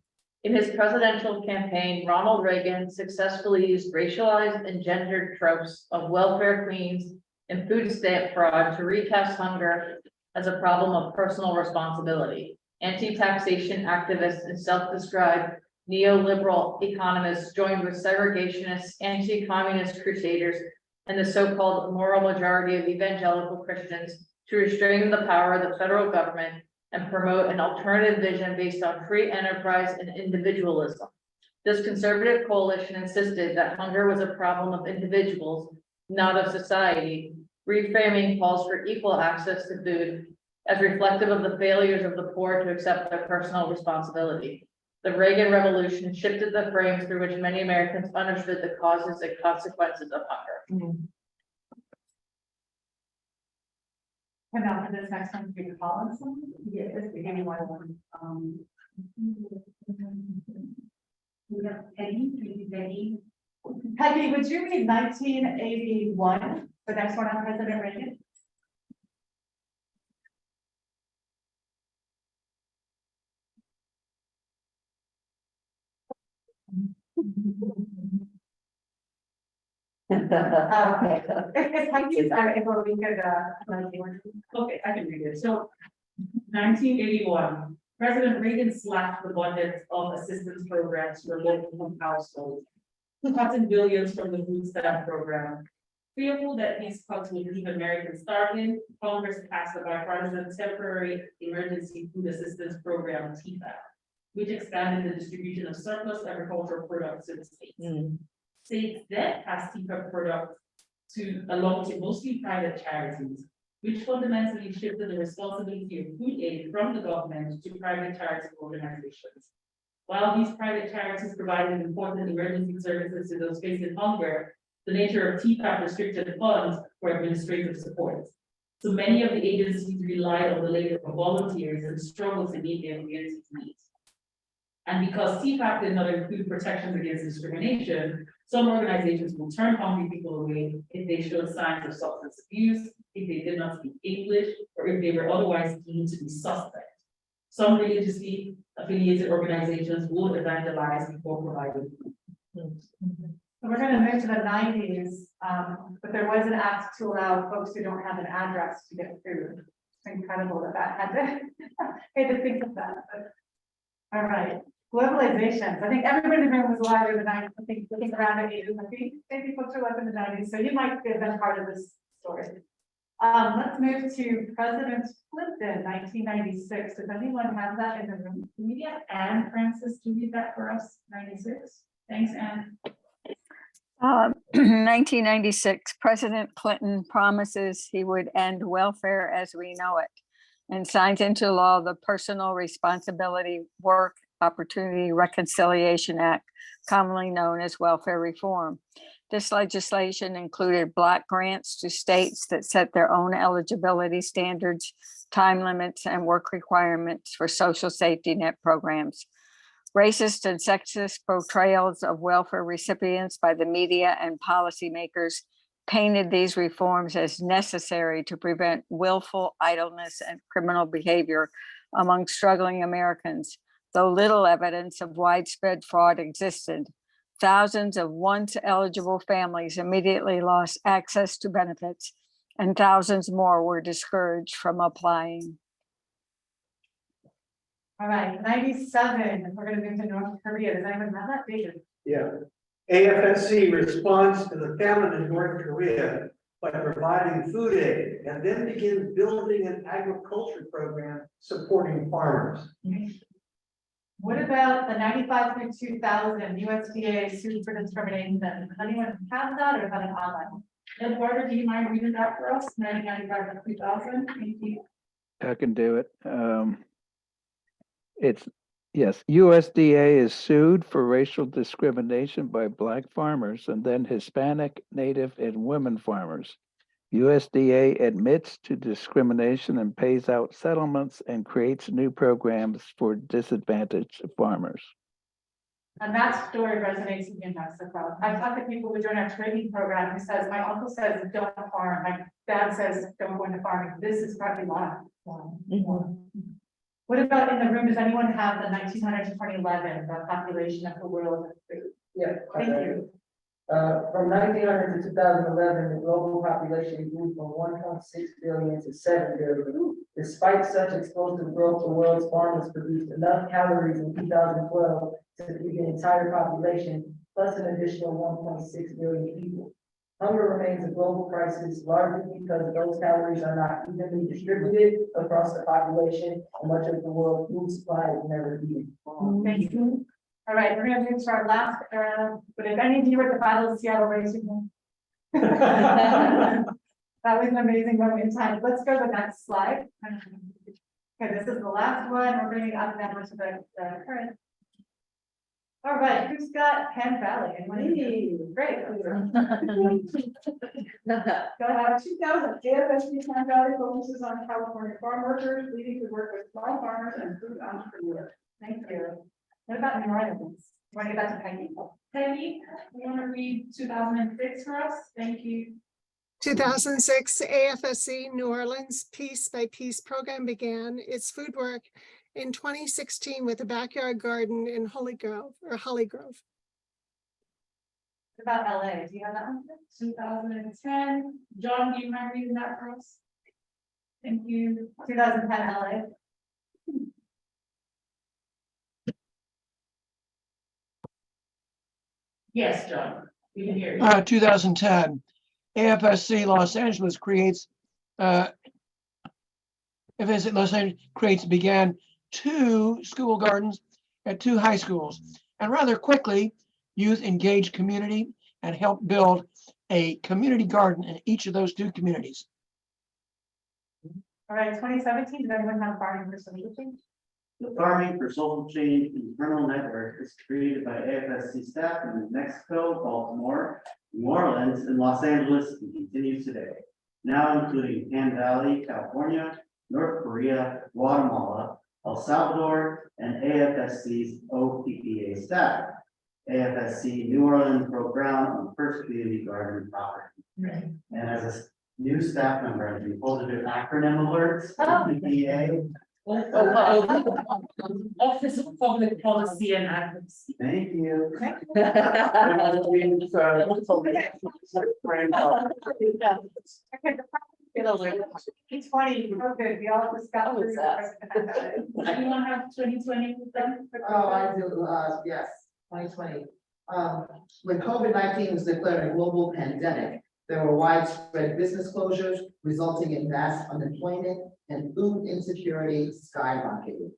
In his presidential campaign, Ronald Reagan successfully used racialized and gendered tropes of welfare queens and food stamp fraud to recast hunger as a problem of personal responsibility. Anti-taxation activists and self-described neoliberal economists joined with segregationists, anti-communist crusaders, and the so-called moral majority of evangelical Christians to restrain the power of the federal government and promote an alternative vision based on free enterprise and individualism. This conservative coalition insisted that hunger was a problem of individuals, not of society, reframing calls for equal access to food as reflective of the failures of the poor to accept their personal responsibility. The Reagan Revolution shifted the frames through which many Americans understood the causes and consequences of hunger. And now for this next one, do you call us? Yes, give me one. We have Peggy, Peggy, would you read 1981, the next one on President Reagan? Okay. If Peggy's are able, we could, Okay, I can read it. So 1981, President Reagan slashed the budget of assistance programs for low-income households, cutting billions from the food stamp program. Fearful that these cuts would leave Americans starving, Congress passed the bipartisan Temporary Emergency Food Assistance Program, TEFAP, which expanded the distribution of surplus agricultural products to the states. States then passed TEFAP products along to mostly private charities, which fundamentally shifted the responsibility of food aid from the government to private charity organizations. While these private charities provided important emergency services to those facing hunger, the nature of TEFAP restricted funds for administrative support. So many of the agencies relied on the labor of volunteers and struggled to meet their community's needs. And because TEFAP did not include protections against discrimination, some organizations will turn hungry people away if they showed signs of substance abuse, if they did not speak English, or if they were otherwise deemed to be suspect. Some religiously affiliated organizations will evangelize before providing food. So we're going to move to the 90s, but there was an act to allow folks who don't have an address to get food. It's incredible that had to, I had to think of that. But, all right, globalizations. I think everybody in the room was alive in the 90s. I think looking around at you, I think maybe folks were alive in the 90s. So you might have been part of this story. Let's move to President Clinton, 1996. Does anyone have that in the room? Can you get Anne Francis to read that for us? 96. Thanks, Anne. 1996, President Clinton promises he would end welfare as we know it and signs into law the Personal Responsibility Work Opportunity Reconciliation Act, commonly known as welfare reform. This legislation included block grants to states that set their own eligibility standards, time limits, and work requirements for social safety net programs. Racist and sexist portrayals of welfare recipients by the media and policymakers painted these reforms as necessary to prevent willful idleness and criminal behavior among struggling Americans, though little evidence of widespread fraud existed. Thousands of once eligible families immediately lost access to benefits, and thousands more were discouraged from applying. All right, 97. We're going to move to North Korea. Does anyone have that? David? Yeah. AFSC responds to the famine in North Korea by providing food aid and then begins building an agriculture program supporting farmers. What about the 95 through 2000 USDA sued for discrimination? Does anyone have that or is that an online? Eduardo, do you mind reading that for us? 1995 to 2000. Thank you. I can do it. Yes, USDA is sued for racial discrimination by Black farmers and then Hispanic, Native, and women farmers. USDA admits to discrimination and pays out settlements and creates new programs for disadvantaged farmers. And that story resonates with me in Mexico. I've talked to people who join our training program who says, my uncle says, don't farm. My dad says, don't go into farming. This is probably why. What about in the room? Does anyone have the 1900 to 2011, the population of the world? Yeah. Thank you. From 1900 to 2011, the global population grew from 1.6 billion to 7 billion. Despite such explosive growth, the world's farmers produced enough calories in 2012 to feed the entire population, plus an additional 1.6 billion people. Hunger remains a global crisis, largely because those calories are not evenly distributed across the population, and much of the world's food supply is never eaten. Thank you. All right, we're gonna move to our last era, but if any of you were at the Battle of Seattle, raise your hand. That was an amazing moment in time. Let's go to the next slide. Okay, this is the last one. We're bringing up now to the current. All right, who's got Penn Valley? And great. Go ahead. 2000, AFSC Penn Valley focuses on California farm workers, leading to work with small farmers and food entrepreneurs. Thank you. What about New Orleans? Want to get back to Peggy? Peggy, you want to read 2006 for us? Thank you. 2006, AFSC New Orleans Piece by Piece program began its food work in 2016 with a backyard garden in Holly Grove. What about LA? Do you have that one? 2010. John, do you mind reading that for us? Thank you. 2010 LA. Yes, John, we can hear you. 2010, AFSC Los Angeles began 2 school gardens at 2 high schools, and rather quickly, youth engaged community and helped build a community garden in each of those 2 communities. All right, 2017, does everyone have farming for solutions? The Farming for Social Change Internal Network is created by AFSC staff in New Mexico, Baltimore, New Orleans, and Los Angeles, and continues today. Now including Penn Valley, California, North Korea, Guatemala, El Salvador, and AFSC's OPPA staff. AFSC New Orleans broke ground on the first community garden property. And as a new staff member, I've been told to do acronym alerts, OPPA. Office of Public Policy and Advocacy. Thank you. It's funny, okay, we all discussed. Anyone have 2020 with them? Oh, I do, yes, 2020. When COVID-19 was declared a global pandemic, There were widespread business closures, resulting in mass unemployment and food insecurity skyrocketed.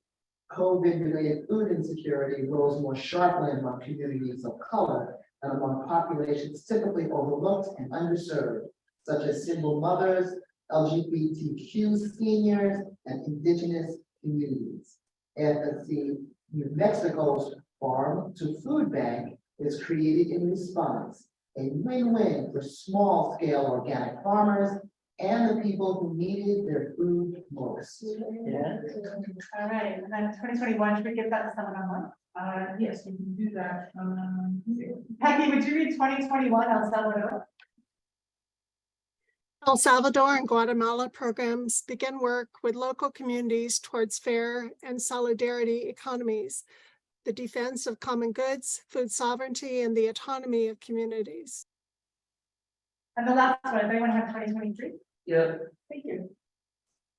COVID-related food insecurity rose more sharply among communities of color and among populations typically overlooked and underserved, such as single mothers, LGBTQ seniors, and indigenous communities. AFSC New Mexico's Farm to Food Bank is created in response, a win-win for small-scale organic farmers and the people who needed their food most. Yeah. All right, and then 2021, should we give that to someone online? Yes, we can do that. Peggy, would you read 2021 El Salvador? El Salvador and Guatemala programs begin work with local communities towards fair and solidarity economies, the defense of common goods, food sovereignty, and the autonomy of communities. And the last one, does anyone have 2023? Yeah, Thank you.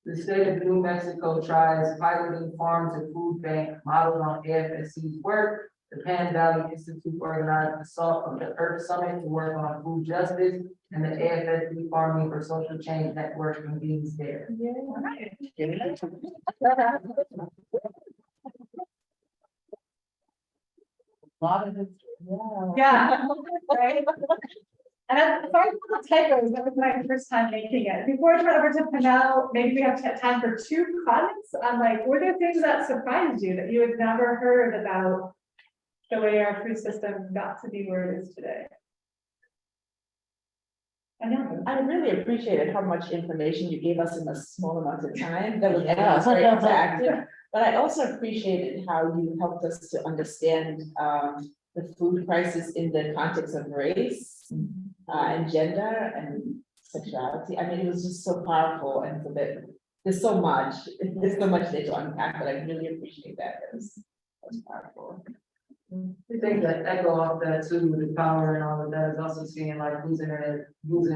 the state of New Mexico tries piloting farm to food bank modeled on AFSC's work. The Pan Valley Institute organized the Salt of the Earth Summit to work on food justice, and the AFSC Farming for Social Change Network convenes there. All right. Lot of it, Yeah, right. And I'm sorry for the typos, that was my first time making it. Before I turn it over to Panel, maybe we have time for 2 comments on like, were there things that surprised you that you had never heard about the way our food system got to be where it is today? I know. I really appreciated how much information you gave us in a small amount of time. That was Yeah. very interactive. But I also appreciated how you helped us to understand the food crisis in the context of race and gender and sexuality. I mean, it was just so powerful, and so that there's so much there to unpack, but I really appreciate that. That was powerful. The things that echo off that too, with the power and all of that, is also seeing like who's in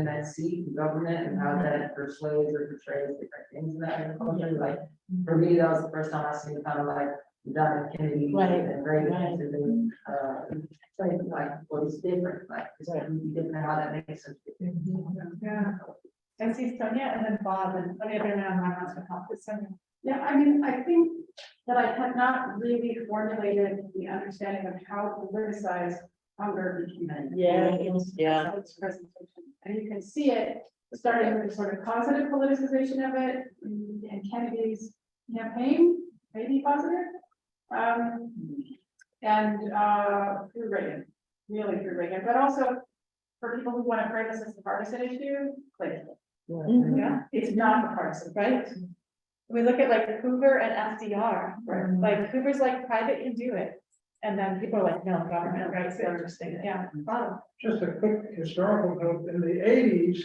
that seat, the government, and how that persuades or portrays different things in that agriculture. Like, for me, that was the first time I seen kind of like John F. Kennedy and Reagan, and then, saying like, what is different, like, it's going to be different, how that makes sense. Yeah. I see Sonia and then Bob and any other man on my house to help with Sonia. Yeah, I mean, I think that I had not really formulated the understanding of how politicized hunger became. Yeah, yeah. This presentation, and you can see it starting with the sort of positive politicization of it in Kennedy's campaign, maybe positive. And through Reagan, really through Reagan, but also for people who want to frame this as a partisan issue, like, Yeah. it's not a partisan, right? We look at like Hoover and FDR, right? Like Hoover's like private can do it. And then people are like, no, government, right? So interesting. Yeah. Bob. Just a quick historical note, in the 80s,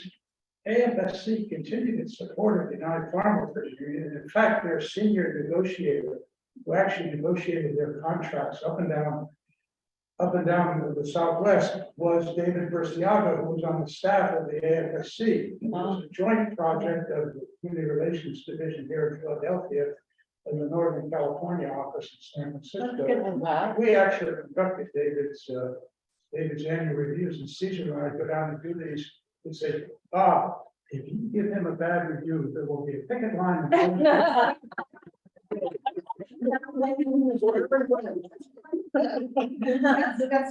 AFSC continued its support of the United Farm Workers Union. In fact, their senior negotiator, who actually negotiated their contracts up and down the Southwest, was David Burciaga, who was on the staff of the AFSC. It was a joint project of the Community Relations Division here in Philadelphia and the Northern California office in San Francisco. We actually conducted David's annual reviews, and Caesar and I go down and do these. We say, Bob, if you give him a bad review, there will be a picket line. That's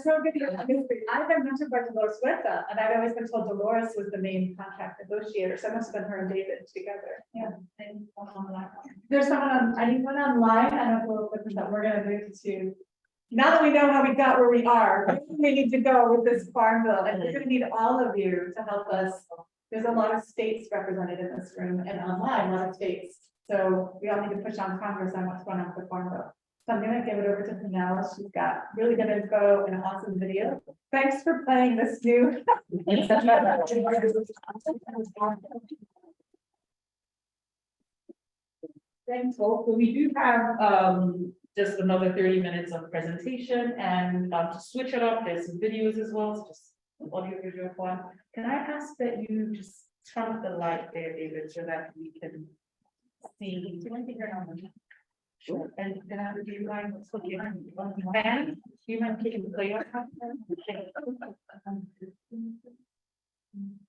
so good. I've been mentioned by Dolores Huerta, and I've always been told Dolores was the main contract negotiator, so it must have been her and David together. Yeah. There's someone on, anyone online, I don't know that we're gonna move to. Now that we know how we got where we are, we need to go with this farm bill, and we're gonna need all of you to help us. There's a lot of states represented in this room and online, a lot of states. So we all need to push on Congress on what's going on with the farm bill. So I'm gonna give it over to Pinella. She's got really good info and an awesome video. Thanks for playing this new. Thanks, folks. So we do have just another 30 minutes of presentation, and to switch it up, there's some videos as well, so just an audio visual one. Can I ask that you just turn up the light there, David, so that we can see? Do you want to turn on the? Sure. And then I would you mind looking on the fan? Do you mind kicking the play on?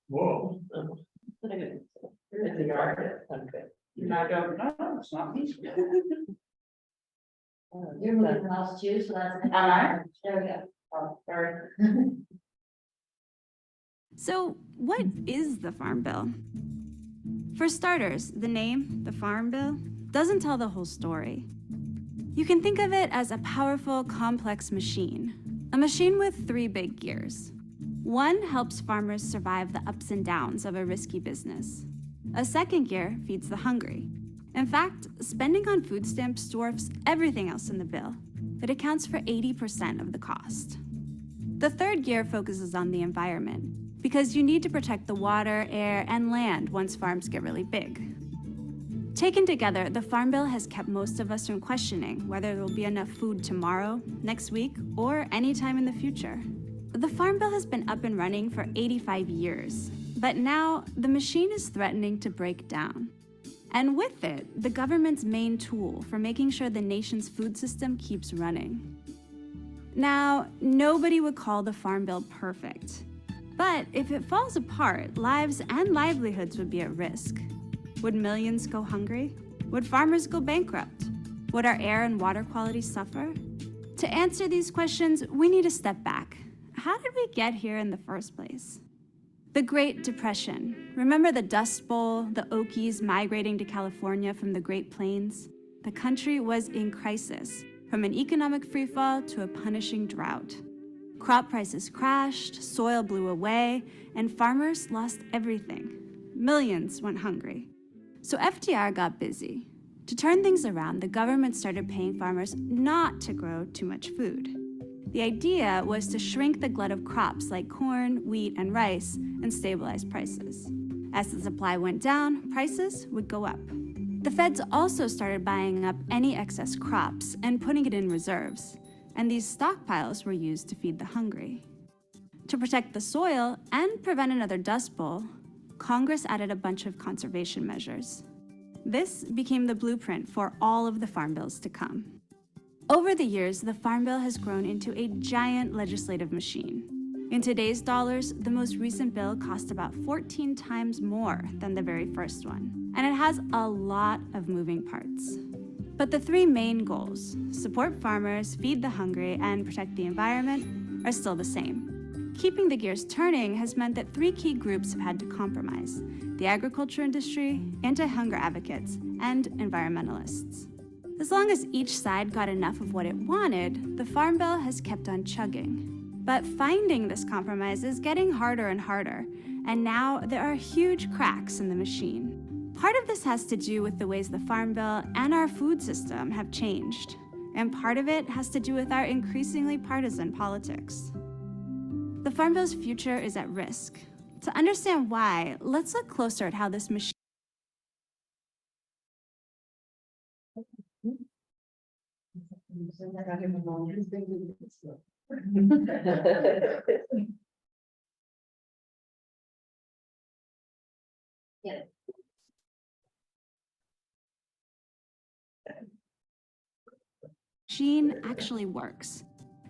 Whoa. It's a yard, okay. I don't know, it's not me. You're moving the mouse too, so that's. Am I? There we go. Oh, sorry. So what is the Farm Bill? For starters, the name, the Farm Bill, doesn't tell the whole story. You can think of it as a powerful, complex machine. A machine with 3 big gears. One helps farmers survive the ups and downs of a risky business. A second gear feeds the hungry. In fact, spending on food stamps dwarfs everything else in the bill. It accounts for 80% of the cost. The third gear focuses on the environment, because you need to protect the water, air, and land once farms get really big. Taken together, the Farm Bill has kept most of us from questioning whether there will be enough food tomorrow, next week, or any time in the future. The Farm Bill has been up and running for 85 years, but now the machine is threatening to break down. And with it, the government's main tool for making sure the nation's food system keeps running. Now, nobody would call the Farm Bill perfect, but if it falls apart, lives and livelihoods would be at risk. Would millions go hungry? Would farmers go bankrupt? Would our air and water quality suffer? To answer these questions, we need to step back. How did we get here in the first place? The Great Depression. Remember the Dust Bowl, the Okies migrating to California from the Great Plains? The country was in crisis, from an economic freefall to a punishing drought. Crop prices crashed, soil blew away, and farmers lost everything. Millions went hungry. So FDR got busy. To turn things around, the government started paying farmers not to grow too much food. The idea was to shrink the glut of crops like corn, wheat, and rice and stabilize prices. As the supply went down, prices would go up. The feds also started buying up any excess crops and putting it in reserves, and these stockpiles were used to feed the hungry. To protect the soil and prevent another Dust Bowl, Congress added a bunch of conservation measures. This became the blueprint for all of the farm bills to come. Over the years, the Farm Bill has grown into a giant legislative machine. In today's dollars, the most recent bill cost about 14 times more than the very first one, and it has a lot of moving parts. But the 3 main goals, support farmers, feed the hungry, and protect the environment, are still the same. Keeping the gears turning has meant that 3 key groups have had to compromise: the agriculture industry, anti-hunger advocates, and environmentalists. As long as each side got enough of what it wanted, the Farm Bill has kept on chugging. But finding this compromise is getting harder and harder, and now there are huge cracks in the machine. Part of this has to do with the ways the Farm Bill and our food system have changed, and part of it has to do with our increasingly partisan politics. The Farm Bill's future is at risk. To understand why, let's look closer at how this machine Yeah. machine actually works.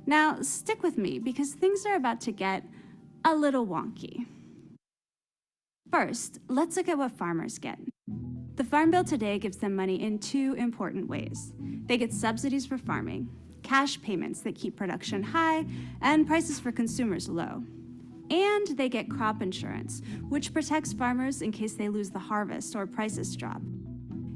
Now, stick with me because things are about to get a little wonky. First, let's look at what farmers get. The Farm Bill today gives them money in 2 important ways. They get subsidies for farming, cash payments that keep production high and prices for consumers low. And they get crop insurance, which protects farmers in case they lose the harvest or prices drop.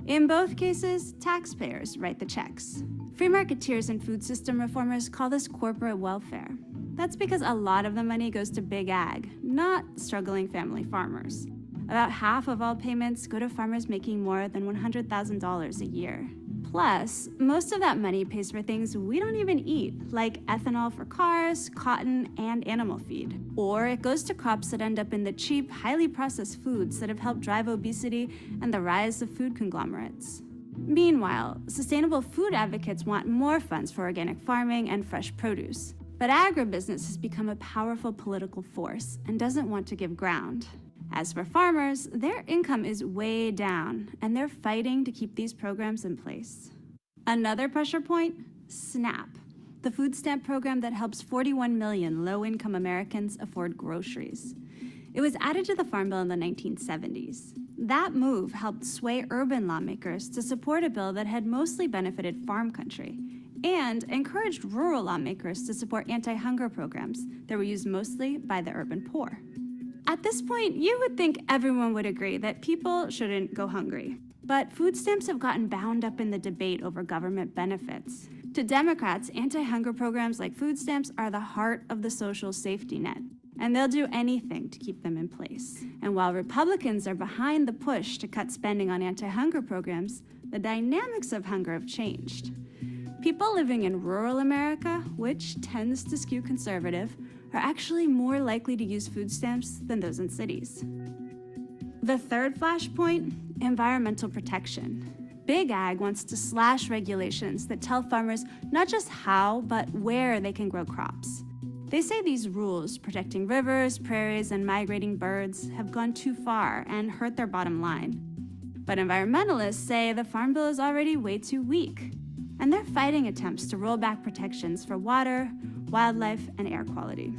In both cases, taxpayers write the checks. Free marketeers and food system reformers call this corporate welfare. That's because a lot of the money goes to big ag, not struggling family farmers. About half of all payments go to farmers making more than $100,000 a year. Plus, most of that money pays for things we don't even eat, like ethanol for cars, cotton, and animal feed. Or it goes to crops that end up in the cheap, highly processed foods that have helped drive obesity and the rise of food conglomerates. Meanwhile, sustainable food advocates want more funds for organic farming and fresh produce. But agribusiness has become a powerful political force and doesn't want to give ground. As for farmers, their income is way down, and they're fighting to keep these programs in place. Another pressure point? SNAP, the food stamp program that helps 41 million low-income Americans afford groceries. It was added to the Farm Bill in the 1970s. That move helped sway urban lawmakers to support a bill that had mostly benefited farm country and encouraged rural lawmakers to support anti-hunger programs that were used mostly by the urban poor. At this point, you would think everyone would agree that people shouldn't go hungry. But food stamps have gotten bound up in the debate over government benefits. To Democrats, anti-hunger programs like food stamps are the heart of the social safety net, and they'll do anything to keep them in place. And while Republicans are behind the push to cut spending on anti-hunger programs, the dynamics of hunger have changed. People living in rural America, which tends to skew conservative, are actually more likely to use food stamps than those in cities. The third flashpoint, environmental protection. Big Ag wants to slash regulations that tell farmers not just how, but where they can grow crops. They say these rules protecting rivers, prairies, and migrating birds have gone too far and hurt their bottom line. But environmentalists say the Farm Bill is already way too weak, and they're fighting attempts to roll back protections for water, wildlife, and air quality.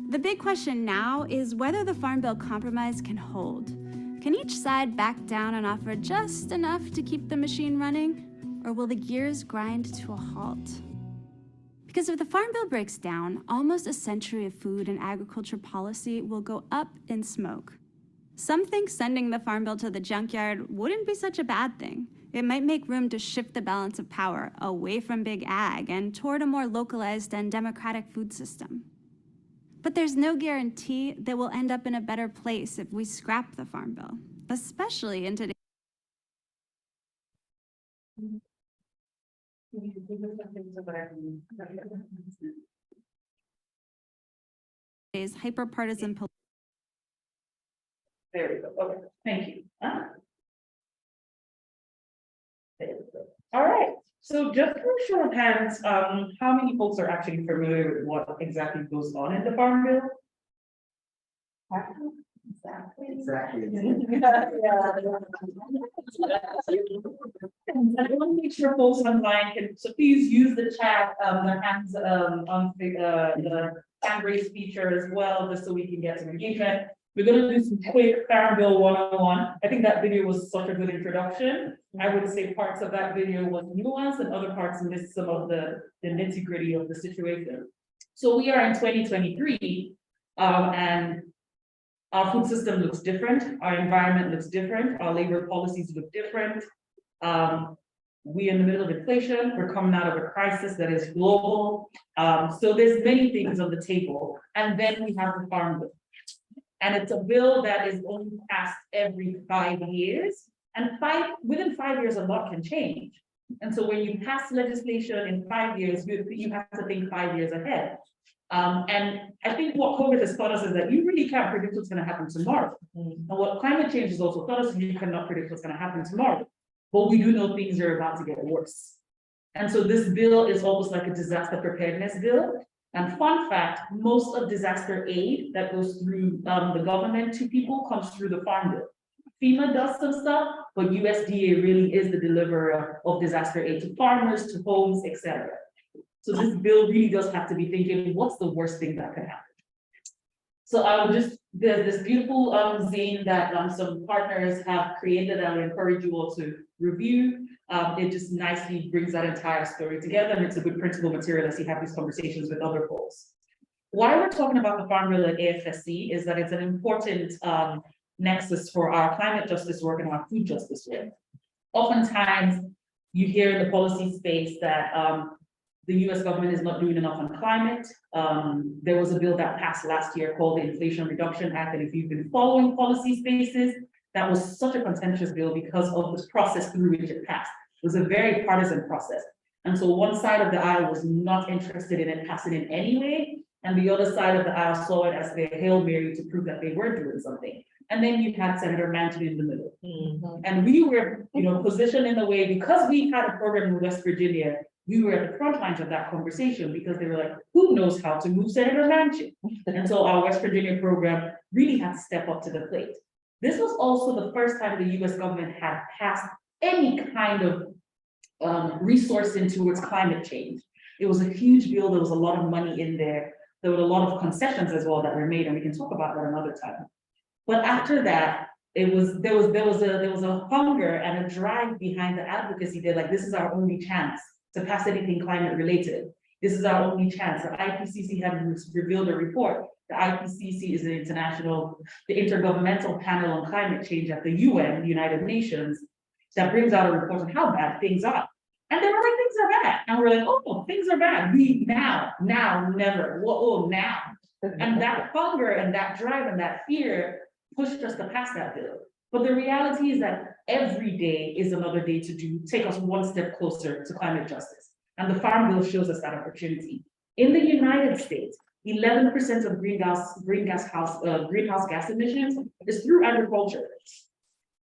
The big question now is whether the Farm Bill compromise can hold. Can each side back down and offer just enough to keep the machine running, or will the gears grind to a halt? Because if the Farm Bill breaks down, almost a century of food and agriculture policy will go up in smoke. Some think sending the Farm Bill to the junkyard wouldn't be such a bad thing. It might make room to shift the balance of power away from Big Ag and toward a more localized and democratic food system. But there's no guarantee that we'll end up in a better place if we scrap the Farm Bill, especially in today's hyper-partisan. There we go. Okay, thank you. There we go. All right. So just for a show of hands, how many folks are actually familiar with what exactly goes on in the Farm Bill? Exactly. I want to make sure folks online can, so please use the chat, the hands on the hand raise feature as well, just so we can get some engagement. We're going to do some quick Farm Bill 101. I think that video was such a good introduction. I would say parts of that video was nuanced and other parts missed some of the nitty-gritty of the situation. So we are in 2023, and our food system looks different, our environment looks different, our labor policies look different. We're in the middle of inflation, we're coming out of a crisis that is global. So there's many things on the table, and then we have the Farm Bill. And it's a bill that is only passed every 5 years, and within 5 years, a lot can change. And so when you pass legislation in 5 years, you have to think 5 years ahead. And I think what COVID has taught us is that you really can't predict what's going to happen tomorrow. And what climate change has also taught us is you cannot predict what's going to happen tomorrow. But we do know things are about to get worse. And so this bill is almost like a disaster preparedness bill. And fun fact, most of disaster aid that goes through the government to people comes through the Farm Bill. FEMA does some stuff, but USDA really is the deliverer of disaster aid to farmers, to homes, etc. So this bill really does have to be thinking, what's the worst thing that could happen? So there's this beautiful zine that some partners have created, and I would encourage you all to review. It just nicely brings that entire story together, and it's a good printable material as you have these conversations with other folks. Why we're talking about the Farm Bill at AFSC is that it's an important nexus for our climate justice work and our food justice work. Oftentimes, you hear in the policy space that the US government is not doing enough on climate. There was a bill that passed last year called the Inflation Reduction Act, and if you've been following policy spaces, that was such a contentious bill because of the process through which it passed. It was a very partisan process. And so one side of the aisle was not interested in it passing in any way, and the other side of the aisle saw it as their Hail Mary to prove that they were doing something. And then you had Senator Manchin in the middle. And we were, positioned in a way, because we had a program in West Virginia, we were at the front lines of that conversation because they were like, who knows how to move Senator Manchin? And so our West Virginia program really had to step up to the plate. This was also the first time the US government had passed any kind of resourcing towards climate change. It was a huge bill, there was a lot of money in there. There were a lot of concessions as well that were made, and we can talk about that another time. But after that, there was a hunger and a drive behind the advocacy. They're like, this is our only chance to pass anything climate related. This is our only chance. The IPCC had revealed a report. The IPCC is the Intergovernmental Panel on Climate Change at the UN, the United Nations, that brings out a report on how bad things are. And they were like, things are bad. And we're like, oh, things are bad. Now, never. Whoa, now. And that hunger and that drive and that fear pushed us to pass that bill. But the reality is that every day is another day to take us one step closer to climate justice. And the Farm Bill shows us that opportunity. In the United States, 11% of greenhouse gas emissions is through agriculture,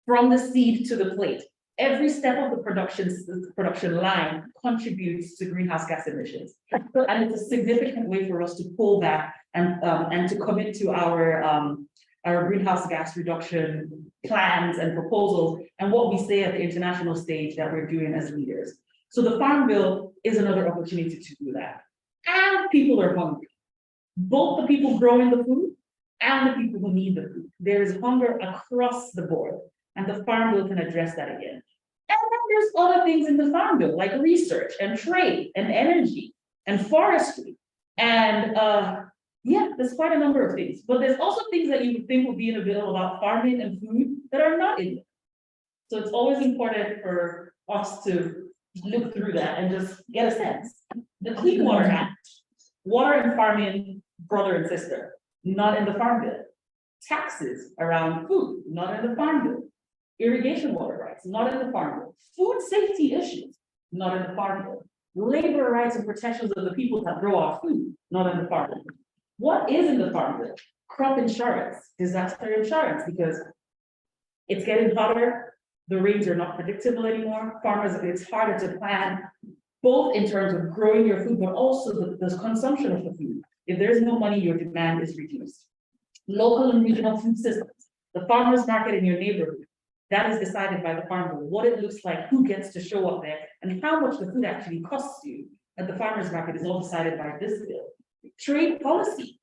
from the seed to the plate. Every step of the production line contributes to greenhouse gas emissions. And it's a significant way for us to pull back and to commit to our greenhouse gas reduction plans and proposals and what we say at the international stage that we're doing as leaders. So the Farm Bill is another opportunity to do that. And people are hungry. Both the people growing the food and the people who need the food. There is hunger across the board, and the Farm Bill can address that again. And then there's other things in the Farm Bill, like research and trade and energy and forestry. And yeah, there's quite a number of things. But there's also things that you would think would be in a bill about farming and food that are not in it. So it's always important for us to look through that and just get a sense. The Clean Water Act, water and farming, brother and sister, not in the Farm Bill. Taxes around food, not in the Farm Bill. Irrigation water rights, not in the Farm Bill. Food safety issues, not in the Farm Bill. Labor rights and protections of the people that grow our food, not in the Farm Bill. What is in the Farm Bill? Crop insurance, disaster insurance, because it's getting hotter. The rains are not predictable anymore. Farmers, it's harder to plan, both in terms of growing your food, but also the consumption of the food. If there's no money, your demand is reduced. Local and regional food systems, the farmer's market in your neighborhood, that is decided by the Farm Bill. What it looks like, who gets to show up there, and how much the food actually costs you at the farmer's market is all decided by this bill. Trade policy,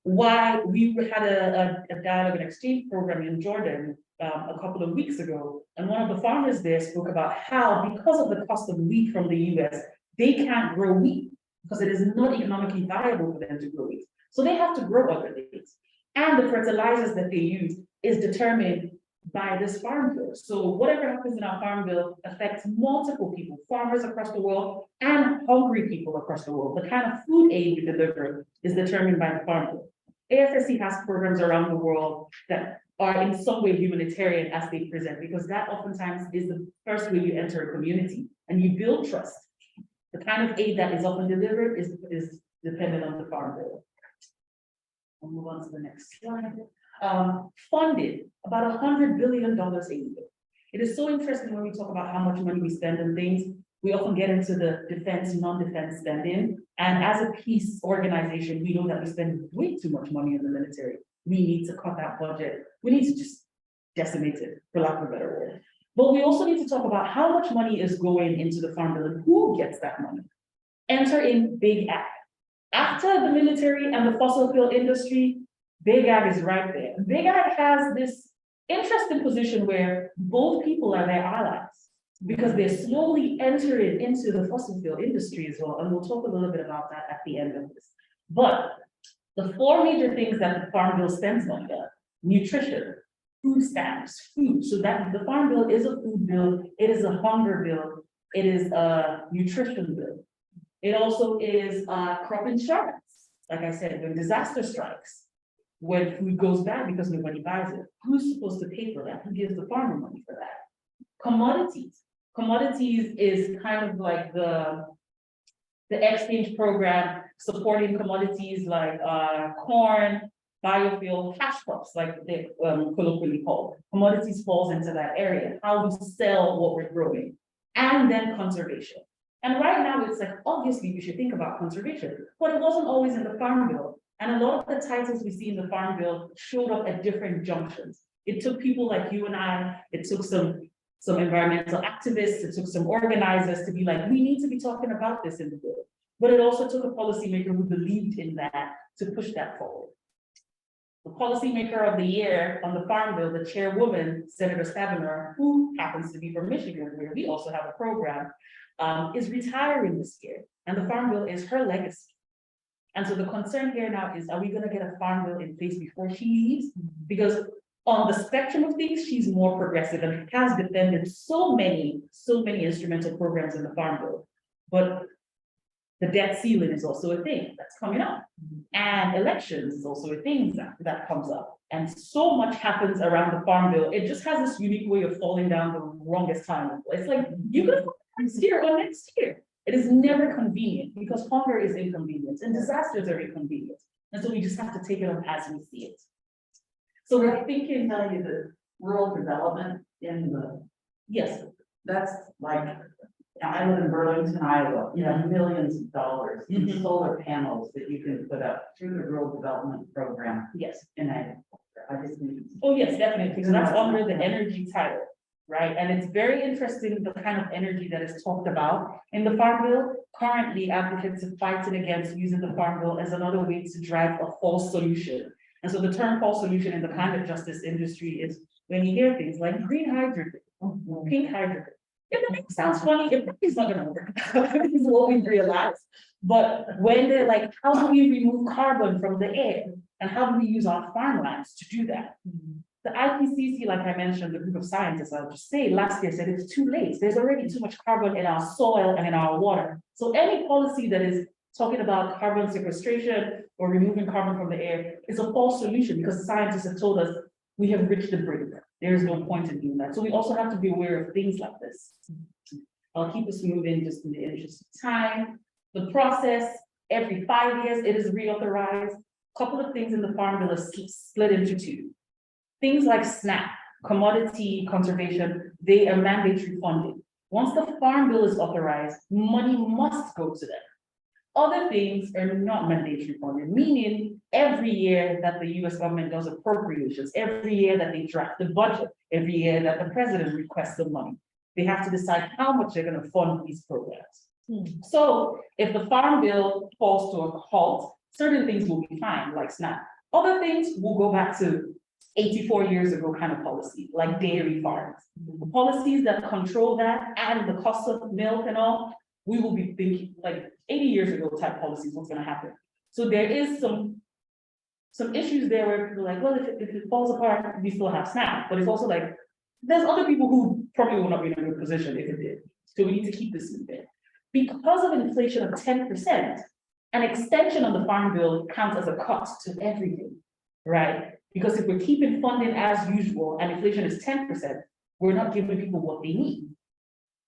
why we had a dialogue and exchange program in Jordan a couple of weeks ago, and one of the farmers there spoke about how, because of the cost of wheat from the US, they can't grow wheat because it is not economically viable for them to grow wheat. So they have to grow other things. And the fertilizers that they use is determined by this Farm Bill. So whatever happens in our Farm Bill affects multiple people, farmers across the world and hungry people across the world. The kind of food aid we deliver is determined by the Farm Bill. AFSC has programs around the world that are in some way humanitarian as they present, because that oftentimes is the first way you enter a community and you build trust. The kind of aid that is often delivered is dependent on the Farm Bill. I'll move on to the next slide. Funded about $100 billion a year. It is so interesting when we talk about how much money we spend on things. We often get into the defense, non-defense spending. And as a peace organization, we know that we spend way too much money on the military. We need to cut that budget. We need to just decimate it, for lack of a better word. But we also need to talk about how much money is going into the Farm Bill and who gets that money. Enter in Big Ag. After the military and the fossil fuel industry, Big Ag is right there. Big Ag has this interesting position where both people are their allies, because they're slowly entering into the fossil fuel industry as well. And we'll talk a little bit about that at the end of this. But the four major things that the Farm Bill spends on are nutrition, food stamps, food. So that the Farm Bill is a food bill, it is a hunger bill, it is a nutrition bill. It also is crop insurance. Like I said, when disaster strikes, when food goes bad because nobody buys it, who's supposed to pay for that? Who gives the farmer money for that? Commodities. Commodities is kind of like the exchange program supporting commodities like corn, biofuel, cash crops, like they colloquially called. Commodities falls into that area, how we sell what we're growing, and then conservation. And right now it's like, obviously we should think about conservation, but it wasn't always in the Farm Bill. And a lot of the titles we see in the Farm Bill showed up at different junctions. It took people like you and I, it took some environmental activists, it took some organizers to be like, we need to be talking about this in the bill. But it also took a policymaker who believed in that to push that forward. The policymaker of the year on the Farm Bill, the chairwoman, Senator Stabenow, who happens to be from Michigan, where we also have a program, is retiring this year, and the Farm Bill is her legacy. And so the concern here now is, are we gonna get a Farm Bill in place before she leaves? Because on the spectrum of things, she's more progressive and has defended so many instrumental programs in the Farm Bill. But the debt ceiling is also a thing that's coming up. And elections is also a thing that comes up. And so much happens around the Farm Bill. It just has this unique way of falling down the wrongest time. It's like, you could have next year or next year. It is never convenient because hunger is inconvenience and disasters are inconvenience. And so we just have to take it on as we see it. So we're thinking, Tell you the rural development in the, yes, that's like, I live in Burlington, Iowa, you have millions of dollars in Mhm. solar panels that you can put up through the rural development program yes. in agriculture. I just need. Oh, yes, definitely. So that's under the energy title, right? And it's very interesting, the kind of energy that is talked about in the Farm Bill. Currently, advocates are fighting against using the Farm Bill as another way to drive a false solution. And so the term false solution in the climate justice industry is when you hear things like green hydrogen, pink hydrogen. It sounds funny, it's not gonna work, is what we realize. But when they're like, how do we remove carbon from the air? And how do we use our farmlands to do that? The IPCC, like I mentioned, the group of scientists, I'll just say, last year said it's too late. There's already too much carbon in our soil and in our water. So any policy that is talking about carbon sequestration or removing carbon from the air is a false solution because scientists have told us we have reached the brink. There is no point in doing that. So we also have to be aware of things like this. I'll keep us moving just in the interest of time. The process, every 5 years, it is reauthorized. Couple of things in the Farm Bill is split into two. Things like SNAP, commodity conservation, they are mandatory funding. Once the Farm Bill is authorized, money must go to them. Other things are not mandatory funding, meaning every year that the US government does appropriations, every year that they draft the budget, every year that the president requests the money, they have to decide how much they're going to fund these programs. So if the Farm Bill falls to a halt, certain things will be fine, like SNAP. Other things will go back to 84 years ago kind of policy, like dairy farms. The policies that control that and the cost of milk and all, we will be thinking like 80 years ago type policies, what's gonna happen. So there is some issues there where people are like, well, if it falls apart, we still have SNAP, but it's also like, there's other people who probably will not be in a good position if it did. So we need to keep this moving. Because of inflation of 10%, an extension of the Farm Bill counts as a cut to everything, right? Because if we're keeping funding as usual and inflation is 10%, we're not giving people what they need.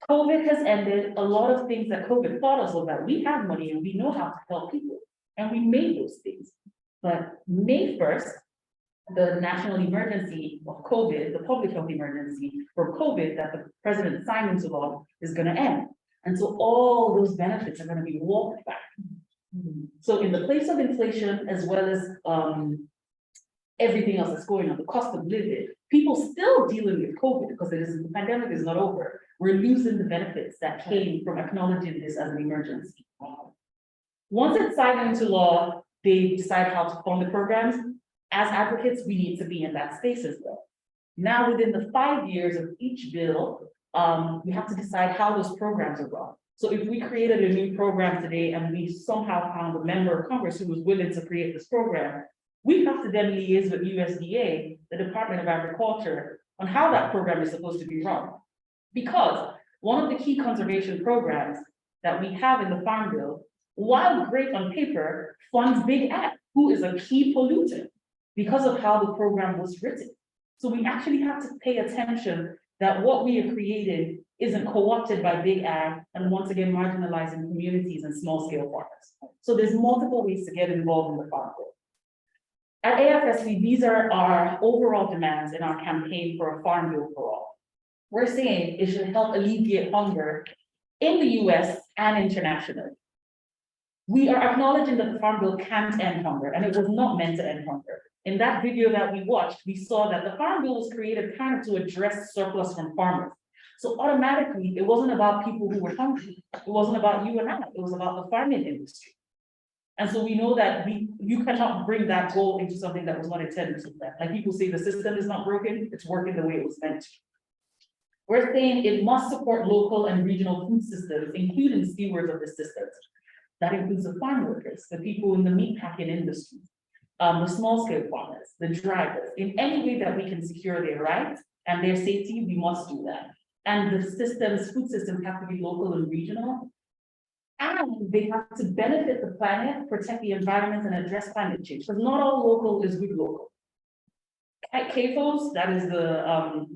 COVID has ended. A lot of things that COVID taught us was that we have money and we know how to help people, and we made those things. But May 1st, the national emergency of COVID, the public health emergency for COVID that the president signed into law is going to end. And so all those benefits are going to be walked back. So in the place of inflation, as well as everything else that's going on, the cost of living, people still dealing with COVID because the pandemic is not over. We're losing the benefits that came from acknowledging this as an emergency. Once it's signed into law, they decide how to fund the programs. As advocates, we need to be in that space as well. Now, within the 5 years of each bill, we have to decide how those programs are run. So if we created a new program today and we somehow found a member of Congress who was willing to create this program, we have to then liaise with USDA, the Department of Agriculture, on how that program is supposed to be run. Because one of the key conservation programs that we have in the Farm Bill, while great on paper, funds Big Ag, who is a key pollutant because of how the program was written. So we actually have to pay attention that what we are creating isn't co-opted by Big Ag and once again marginalizing communities and small scale farmers. So there's multiple ways to get involved in the Farm Bill. At AFSC, these are our overall demands in our campaign for a Farm Bill for all. We're saying it should help alleviate hunger in the US and internationally. We are acknowledging that the Farm Bill can't end hunger, and it was not meant to end hunger. In that video that we watched, we saw that the Farm Bill was created kind of to address surplus from farmers. So automatically, it wasn't about people who were hungry. It wasn't about you and I, it was about the farming industry. And so we know that you cannot bring that goal into something that was not intended to that. Like people say the system is not broken, it's working the way it was meant to. We're saying it must support local and regional food systems, including stewards of the systems. That includes the farm workers, the people in the meat packing industry, the small scale farmers, the drivers. In any way that we can secure their rights and their safety, we must do that. And the systems, food systems have to be local and regional. And they have to benefit the planet, protect the environment, and address climate change. Because not all local is good local. At CAFOs, that is the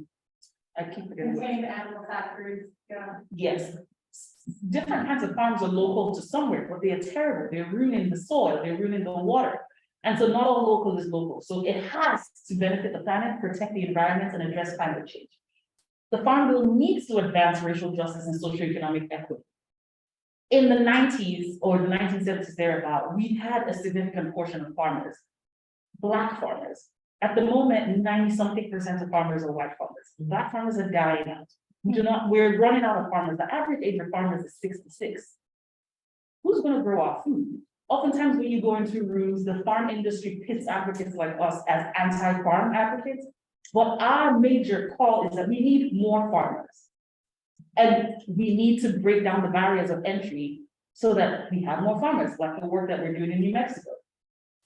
I keep forgetting. Contained animal factories, yeah. Yes, different kinds of farms are local to somewhere, but they are terrible. They're ruining the soil, they're ruining the water. And so not all local is local. So it has to benefit the planet, protect the environment, and address climate change. The Farm Bill needs to advance racial justice and socioeconomic equity. In the 90s or the 1970s thereabout, we had a significant portion of farmers, Black farmers. At the moment, 90-something% of farmers are white farmers. Black farmers are dying out. We're running out of farmers. The average age of farmers is 66. Who's going to grow our food? Oftentimes when you go into rooms, the farm industry pits advocates like us as anti-farm advocates. But our major call is that we need more farmers. And we need to break down the barriers of entry so that we have more farmers, like the work that we're doing in New Mexico.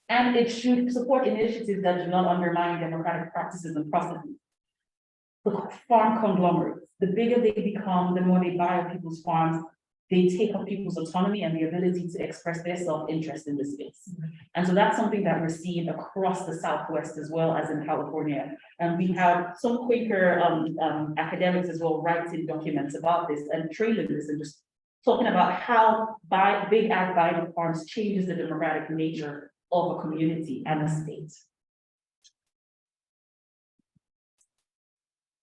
And it should support initiatives that do not undermine democratic practices and processes. The farm conglomerates, the bigger they become, the more they buy up people's farms, they take up people's autonomy and the ability to express their self-interest in the space. And so that's something that we're seeing across the Southwest as well as in California. And we have some Quaker academics as well writing documents about this and trailing this and just talking about how big ag buying of farms changes the democratic nature of a community and a state.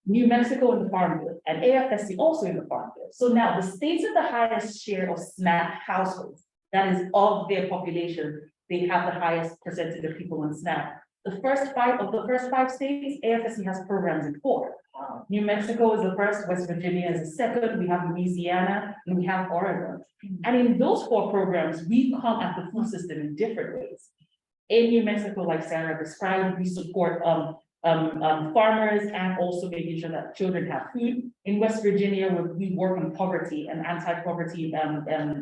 New Mexico in the Farm Bill and AFSC also in the Farm Bill. So now the states with the highest share of SNAP households, that is of their population, they have the highest percentage of people in SNAP. The first five states, AFSC has programs in 4. New Mexico is the first, West Virginia is the second, we have Louisiana, and we have Oregon. And in those 4 programs, we come at the food system in different ways. In New Mexico, like Sarah described, we support farmers and also making sure that children have food. In West Virginia, we work on poverty and anti-poverty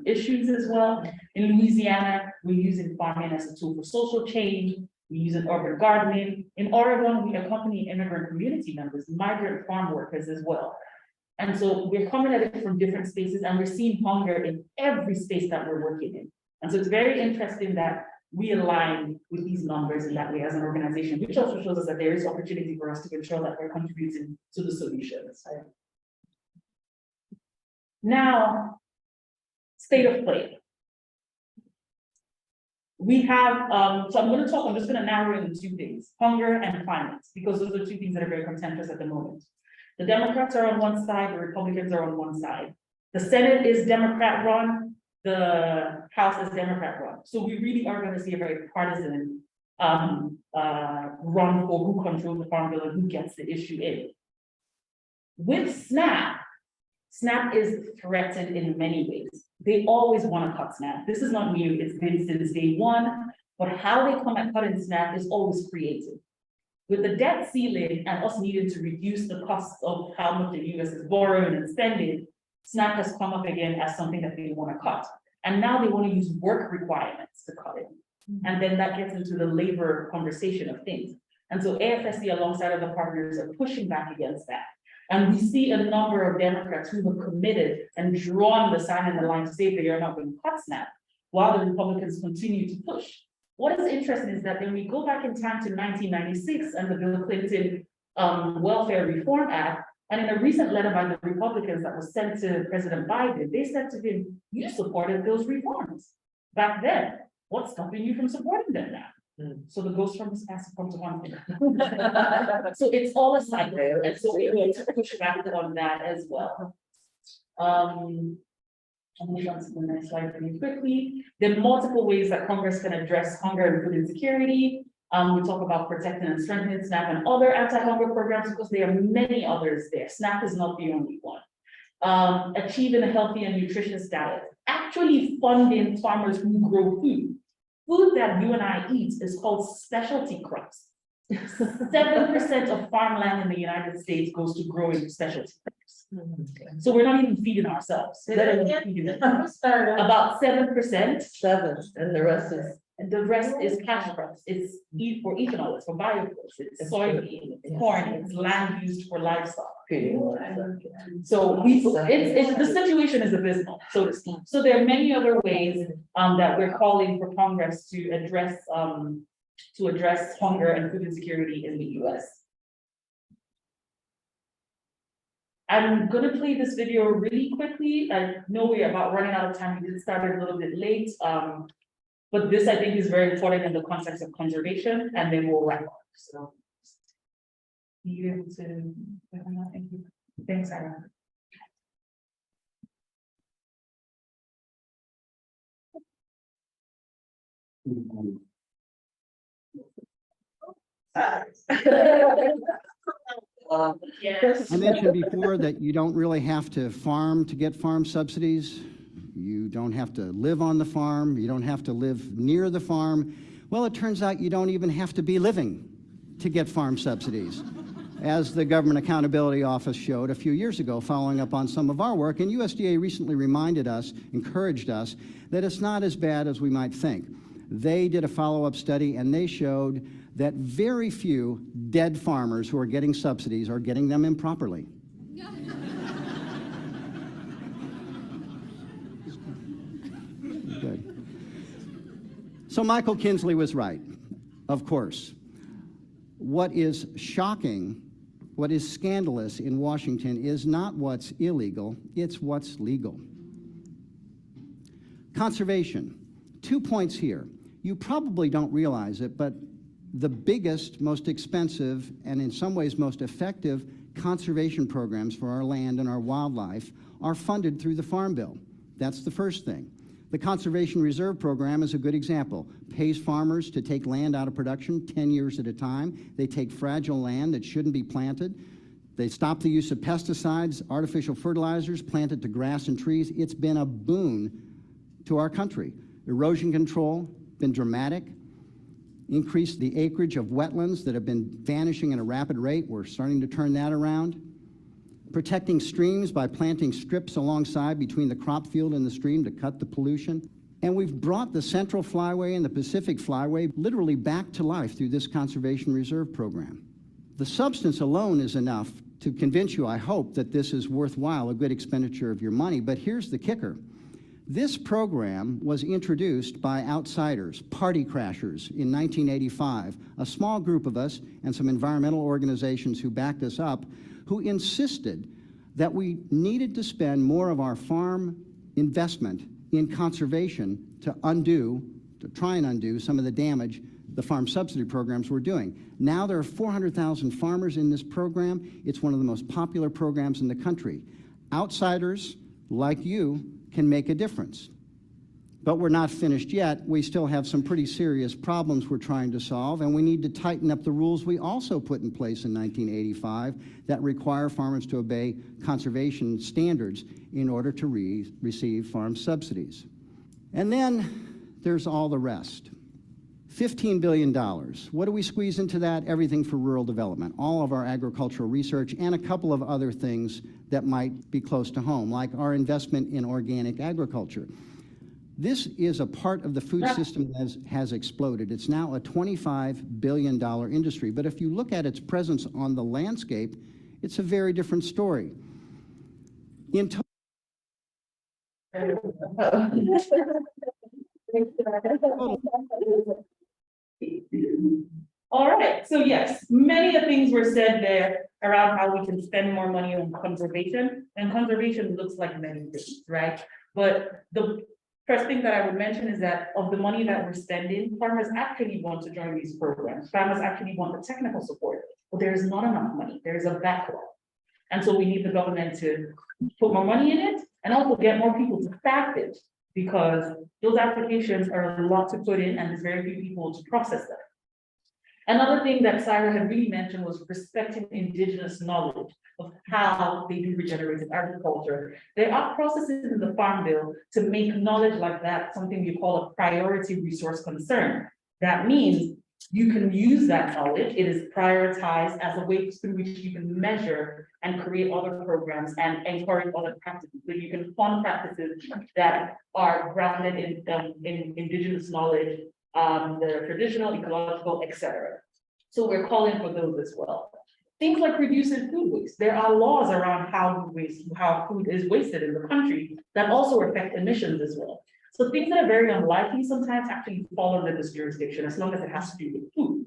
issues as well. In Louisiana, we're using farming as a tool for social change. We use urban gardening. In Oregon, we accompany immigrant community members, migrant farm workers as well. And so we're coming at it from different spaces and we're seeing hunger in every space that we're working in. And so it's very interesting that we align with these numbers in that way as an organization, which also shows us that there is opportunity for us to ensure that we're contributing to the solutions. Now, state of play. We have, so I'm just going to narrow in 2 things, hunger and climate, because those are 2 things that are very contentious at the moment. The Democrats are on one side, the Republicans are on one side. The Senate is Democrat run, the House is Democrat run. So we really are going to see a very partisan run for who controls the Farm Bill and who gets the issue in. With SNAP, SNAP is threatened in many ways. They always want to cut SNAP. This is not new, it's been since day one, but how they come at cutting SNAP is always creative. With the debt ceiling and us needing to reduce the costs of how much the US is borrowing and spending, SNAP has come up again as something that they want to cut. And now they want to use work requirements to cut it. And then that gets into the labor conversation of things. And so AFSC alongside other partners are pushing back against that. And we see a number of Democrats who have committed and drawn the sign and the line to say they are not going to cut SNAP, while the Republicans continue to push. What is interesting is that when we go back in time to 1996 and the Bill Clinton Welfare Reform Act, and in a recent letter by the Republicans that was sent to President Biden, they said to him, you supported those reforms back then. What's stopping you from supporting them now? So the ghost from his past comes to one thing. So it's all a cycle, and so we need to push back on that as well. I'll move on to the next slide really quickly. There are multiple ways that Congress can address hunger and food insecurity. We talk about protecting and strengthening SNAP and other anti-hunger programs because there are many others there. SNAP is not the only one. Achieving a healthy and nutritious diet. Actually funding farmers who grow food. food that you and I eat is called specialty crops. 7% of farmland in the United States goes to growing specialty crops. So we're not even feeding ourselves. Let alone feeding them. About 7%. And the rest is. And the rest is cash crops. It's for ethanol, it's for biofuels, it's soybean, it's corn, it's land used for livestock. So the situation is abysmal, so to speak. So there are many other ways that we're calling for Congress to address hunger and food insecurity in the US. I'm gonna play this video really quickly. I know we're about running out of time. We did start a little bit late. But this, I think, is very important in the context of conservation, and then we'll wrap up. So. You able to, thank you. Thanks, Sarah. I mentioned before that you don't really have to farm to get farm subsidies. You don't have to live on the farm. You don't have to live near the farm. Well, it turns out you don't even have to be living to get farm subsidies, as the Government Accountability Office showed a few years ago, following up on some of our work. And USDA recently reminded us, encouraged us, that it's not as bad as we might think. They did a follow-up study, and they showed that very few dead farmers who are getting subsidies are getting them improperly. Good. So Michael Kinsley was right, of course. What is shocking, what is scandalous in Washington is not what's illegal, it's what's legal. Conservation. 2 points here. You probably don't realize it, but the biggest, most expensive, and in some ways most effective conservation programs for our land and our wildlife are funded through the Farm Bill. That's the first thing. The Conservation Reserve Program is a good example. Pays farmers to take land out of production 10 years at a time. They take fragile land that shouldn't be planted. They stop the use of pesticides, artificial fertilizers, plant it to grass and trees. It's been a boon to our country. Erosion control, been dramatic. Increased the acreage of wetlands that have been vanishing at a rapid rate. We're starting to turn that around. Protecting streams by planting strips alongside between the crop field and the stream to cut the pollution. And we've brought the Central Flyway and the Pacific Flyway literally back to life through this Conservation Reserve Program. The substance alone is enough to convince you, I hope, that this is worthwhile, a good expenditure of your money. But here's the kicker. This program was introduced by outsiders, party crashers, in 1985. A small group of us and some environmental organizations who backed us up, who insisted that we needed to spend more of our farm investment in conservation to try and undo some of the damage the farm subsidy programs were doing. Now there are 400,000 farmers in this program. It's one of the most popular programs in the country. Outsiders like you can make a difference. But we're not finished yet. We still have some pretty serious problems we're trying to solve, and we need to tighten up the rules we also put in place in 1985 that require farmers to obey conservation standards in order to receive farm subsidies. And then there's all the rest. $15 billion. What do we squeeze into that? Everything for rural development, all of our agricultural research, and a couple of other things that might be close to home, like our investment in organic agriculture. This is a part of the food system that has exploded. It's now a $25 billion industry, but if you look at its presence on the landscape, it's a very different story. In All right, so yes, many of the things were said there around how we can spend more money on conservation, and conservation looks like many things, right? But the first thing that I would mention is that of the money that we're spending, farmers actually want to join these programs. Farmers actually want the technical support, but there is not enough money. There is a backlog. And so we need the government to put more money in it and also get more people to staff it, because those applications are a lot to put in and there's very few people to process them. Another thing that Sarah had really mentioned was respecting indigenous knowledge of how they do regenerative agriculture. There are processes in the Farm Bill to make knowledge like that something you call a priority resource concern. That means you can use that knowledge, it is prioritized as a way through which you can measure and create other programs and encourage other practices. So you can fund practices that are grounded in indigenous knowledge, the traditional, ecological, etc. So we're calling for those as well. Things like reducing food waste. There are laws around how food is wasted in the country that also affect emissions as well. So things that are very unlikely sometimes actually fall under this jurisdiction as long as it has to do with food.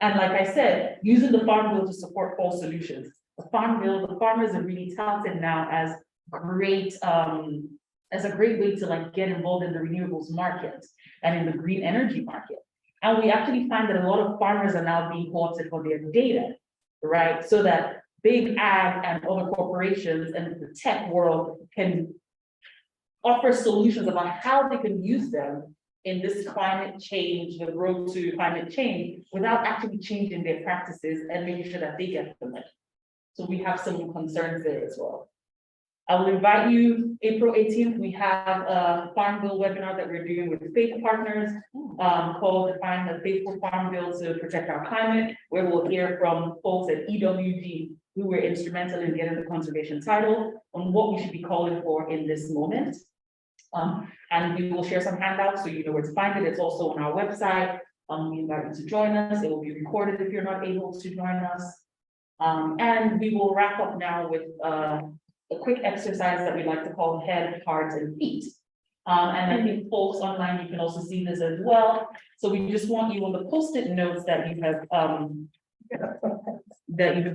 And like I said, using the Farm Bill to support fall solutions. The Farm Bill, the farmers are really touted now as a great way to like get involved in the renewables market and in the green energy market. And we actually find that a lot of farmers are now being halted for their data, right? So that big ag and other corporations and the tech world can offer solutions about how they can use them in this climate change, the road to climate change, without actually changing their practices and making sure that they get the money. So we have some concerns there as well. I will invite you, April 18th, we have a Farm Bill webinar that we're doing with Faith Partners called Define the Faithful Farm Bill to Protect Our Climate, where we'll hear from folks at EWG who were instrumental in getting the conservation title on what we should be calling for in this moment. And we will share some handouts so you know where to find it. It's also on our website. We invite you to join us. It will be recorded if you're not able to join us. And we will wrap up now with a quick exercise that we like to call head, heart, and feet. And I think folks online, you can also see this as well. So we just want you on the Post-it notes that you have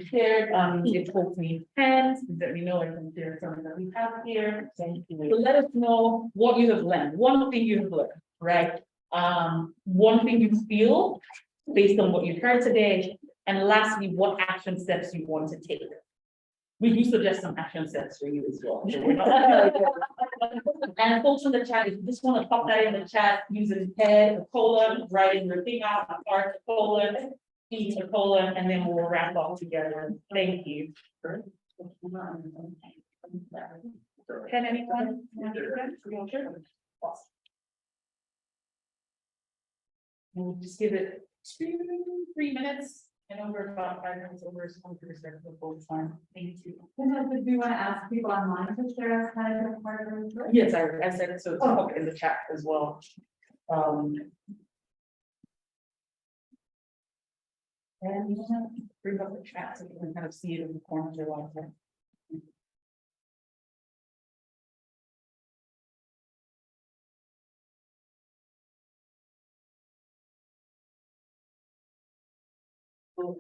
shared, it hopefully hands, that we know I can share something that we have here. Thank you. So let us know what you have learned, one thing you have learned, right? One thing you feel based on what you've heard today, and lastly, what action steps you want to take. We do suggest some action steps for you as well. And folks in the chat, if you just want to pop that in the chat using head, a colon, writing your thing out, a heart, a colon, feet, a colon, and then we'll wrap up together. Thank you. Can anyone? We'll just give it 2-3 minutes. And over about 5 minutes over, so we can respect the full time. Thank you. Do you want to ask people online to share kind of part of it? Yes, I said it, so it's up in the chat as well. And you want to bring up the chat so you can kind of see it in the corner of your life.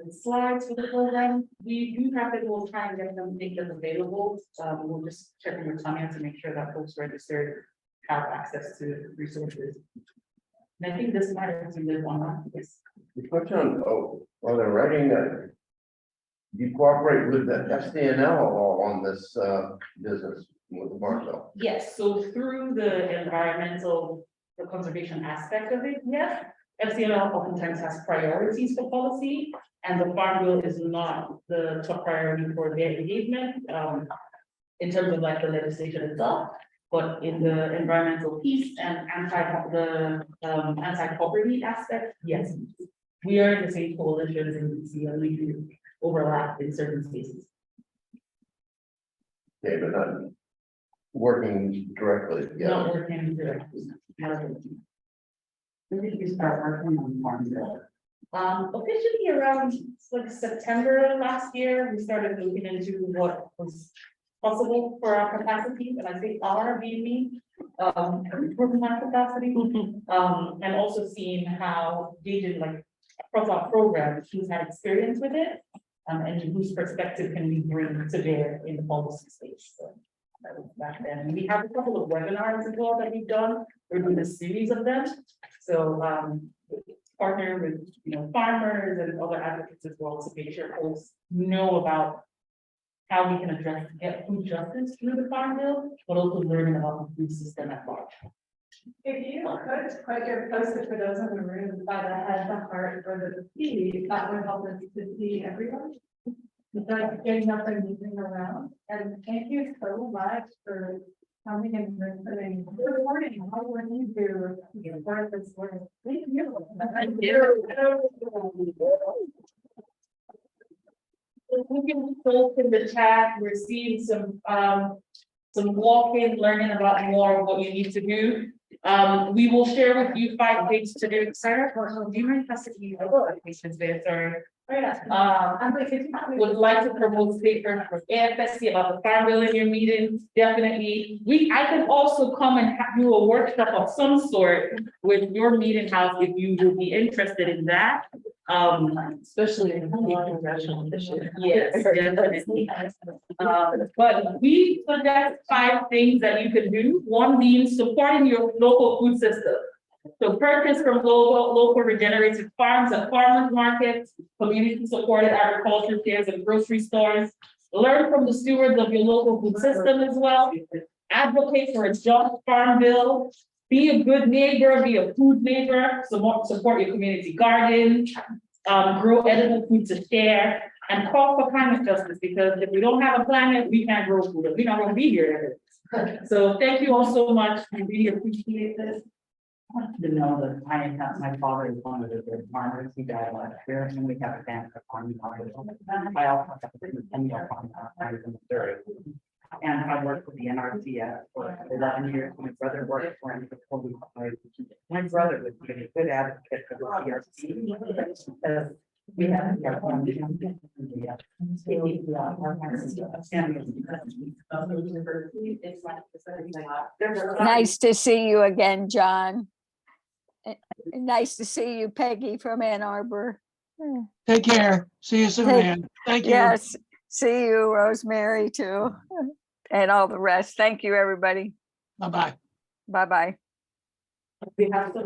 Slides for the program. We do have it, we'll try and get them, make them available. We'll just check in with Tanya to make sure that folks registered have access to resources. And I think this might have to live on this. You put on, while they're writing that, you cooperate with the SDNL on this business with the Farm Bill. Yes, so through the environmental, the conservation aspect of it, yes. FCNL oftentimes has priorities for policy, and the Farm Bill is not the top priority for their engagement in terms of like the legislation itself, but in the environmental piece and anti-poverty aspect, yes. We are in the same coalitions in DC, and we do overlap in certain spaces. Okay, but not working directly together. Not working directly. When did you start working on Farm Bill? Officially around like September last year, we started looking into what was possible for our capacity, and I think our being improving our capacity, and also seeing how gauging like across our program, who's had experience with it, and whose perspective can we bring to bear in the policy space. So that was back then. And we have a couple of webinars as well that we've done. We're doing a series of them. So partner with farmers and other advocates as well to make sure folks know about how we can get food justice through the Farm Bill, but also learning about the food system at large. If you could put your post-it for those in the room by the head, the heart, or the feet, that would help us to see everyone. It's like getting up and moving around, and thank you so much for coming and listening. Good morning, how are you do? Your birth is morning. Thank you. Thank you. We can post in the chat, we're seeing some walk-in, learning about more of what you need to do. We will share with you 5 things to do. Sarah, do you mind passing me the patients there, sorry? Would like to promote papers for AFSC about the farm bill in your meeting, definitely. I can also come and do a workshop of some sort with your meeting house if you would be interested in that. Especially in congressional issues. Yes, definitely. But we suggest 5 things that you can do. One being supporting your local food system. So purchase from local regenerated farms and farmers markets, community supported agriculture fairs and grocery stores. Learn from the stewards of your local food system as well. Advocate for a just farm bill. Be a good neighbor, be a food neighbor, support your community garden, grow edible food to share, and call for climate justice, because if we don't have a planet, we can't grow food, we're not gonna be here. So thank you all so much, we really appreciate this. To know that my father is one of the good farmers, he died last year, and we have a family farming. I also have a 10-year farm, I was in Missouri. And I worked with the NRCS for 11 years. My brother worked for him for 45 years. My brother was a good advocate for the CRC. Because we have Nice to see you again, John. Nice to see you, Peggy from Ann Arbor. Take care. See you soon, man. Thank you. Yes, see you, Rosemary, too, and all the rest. Thank you, everybody. Bye-bye. Bye-bye. We have to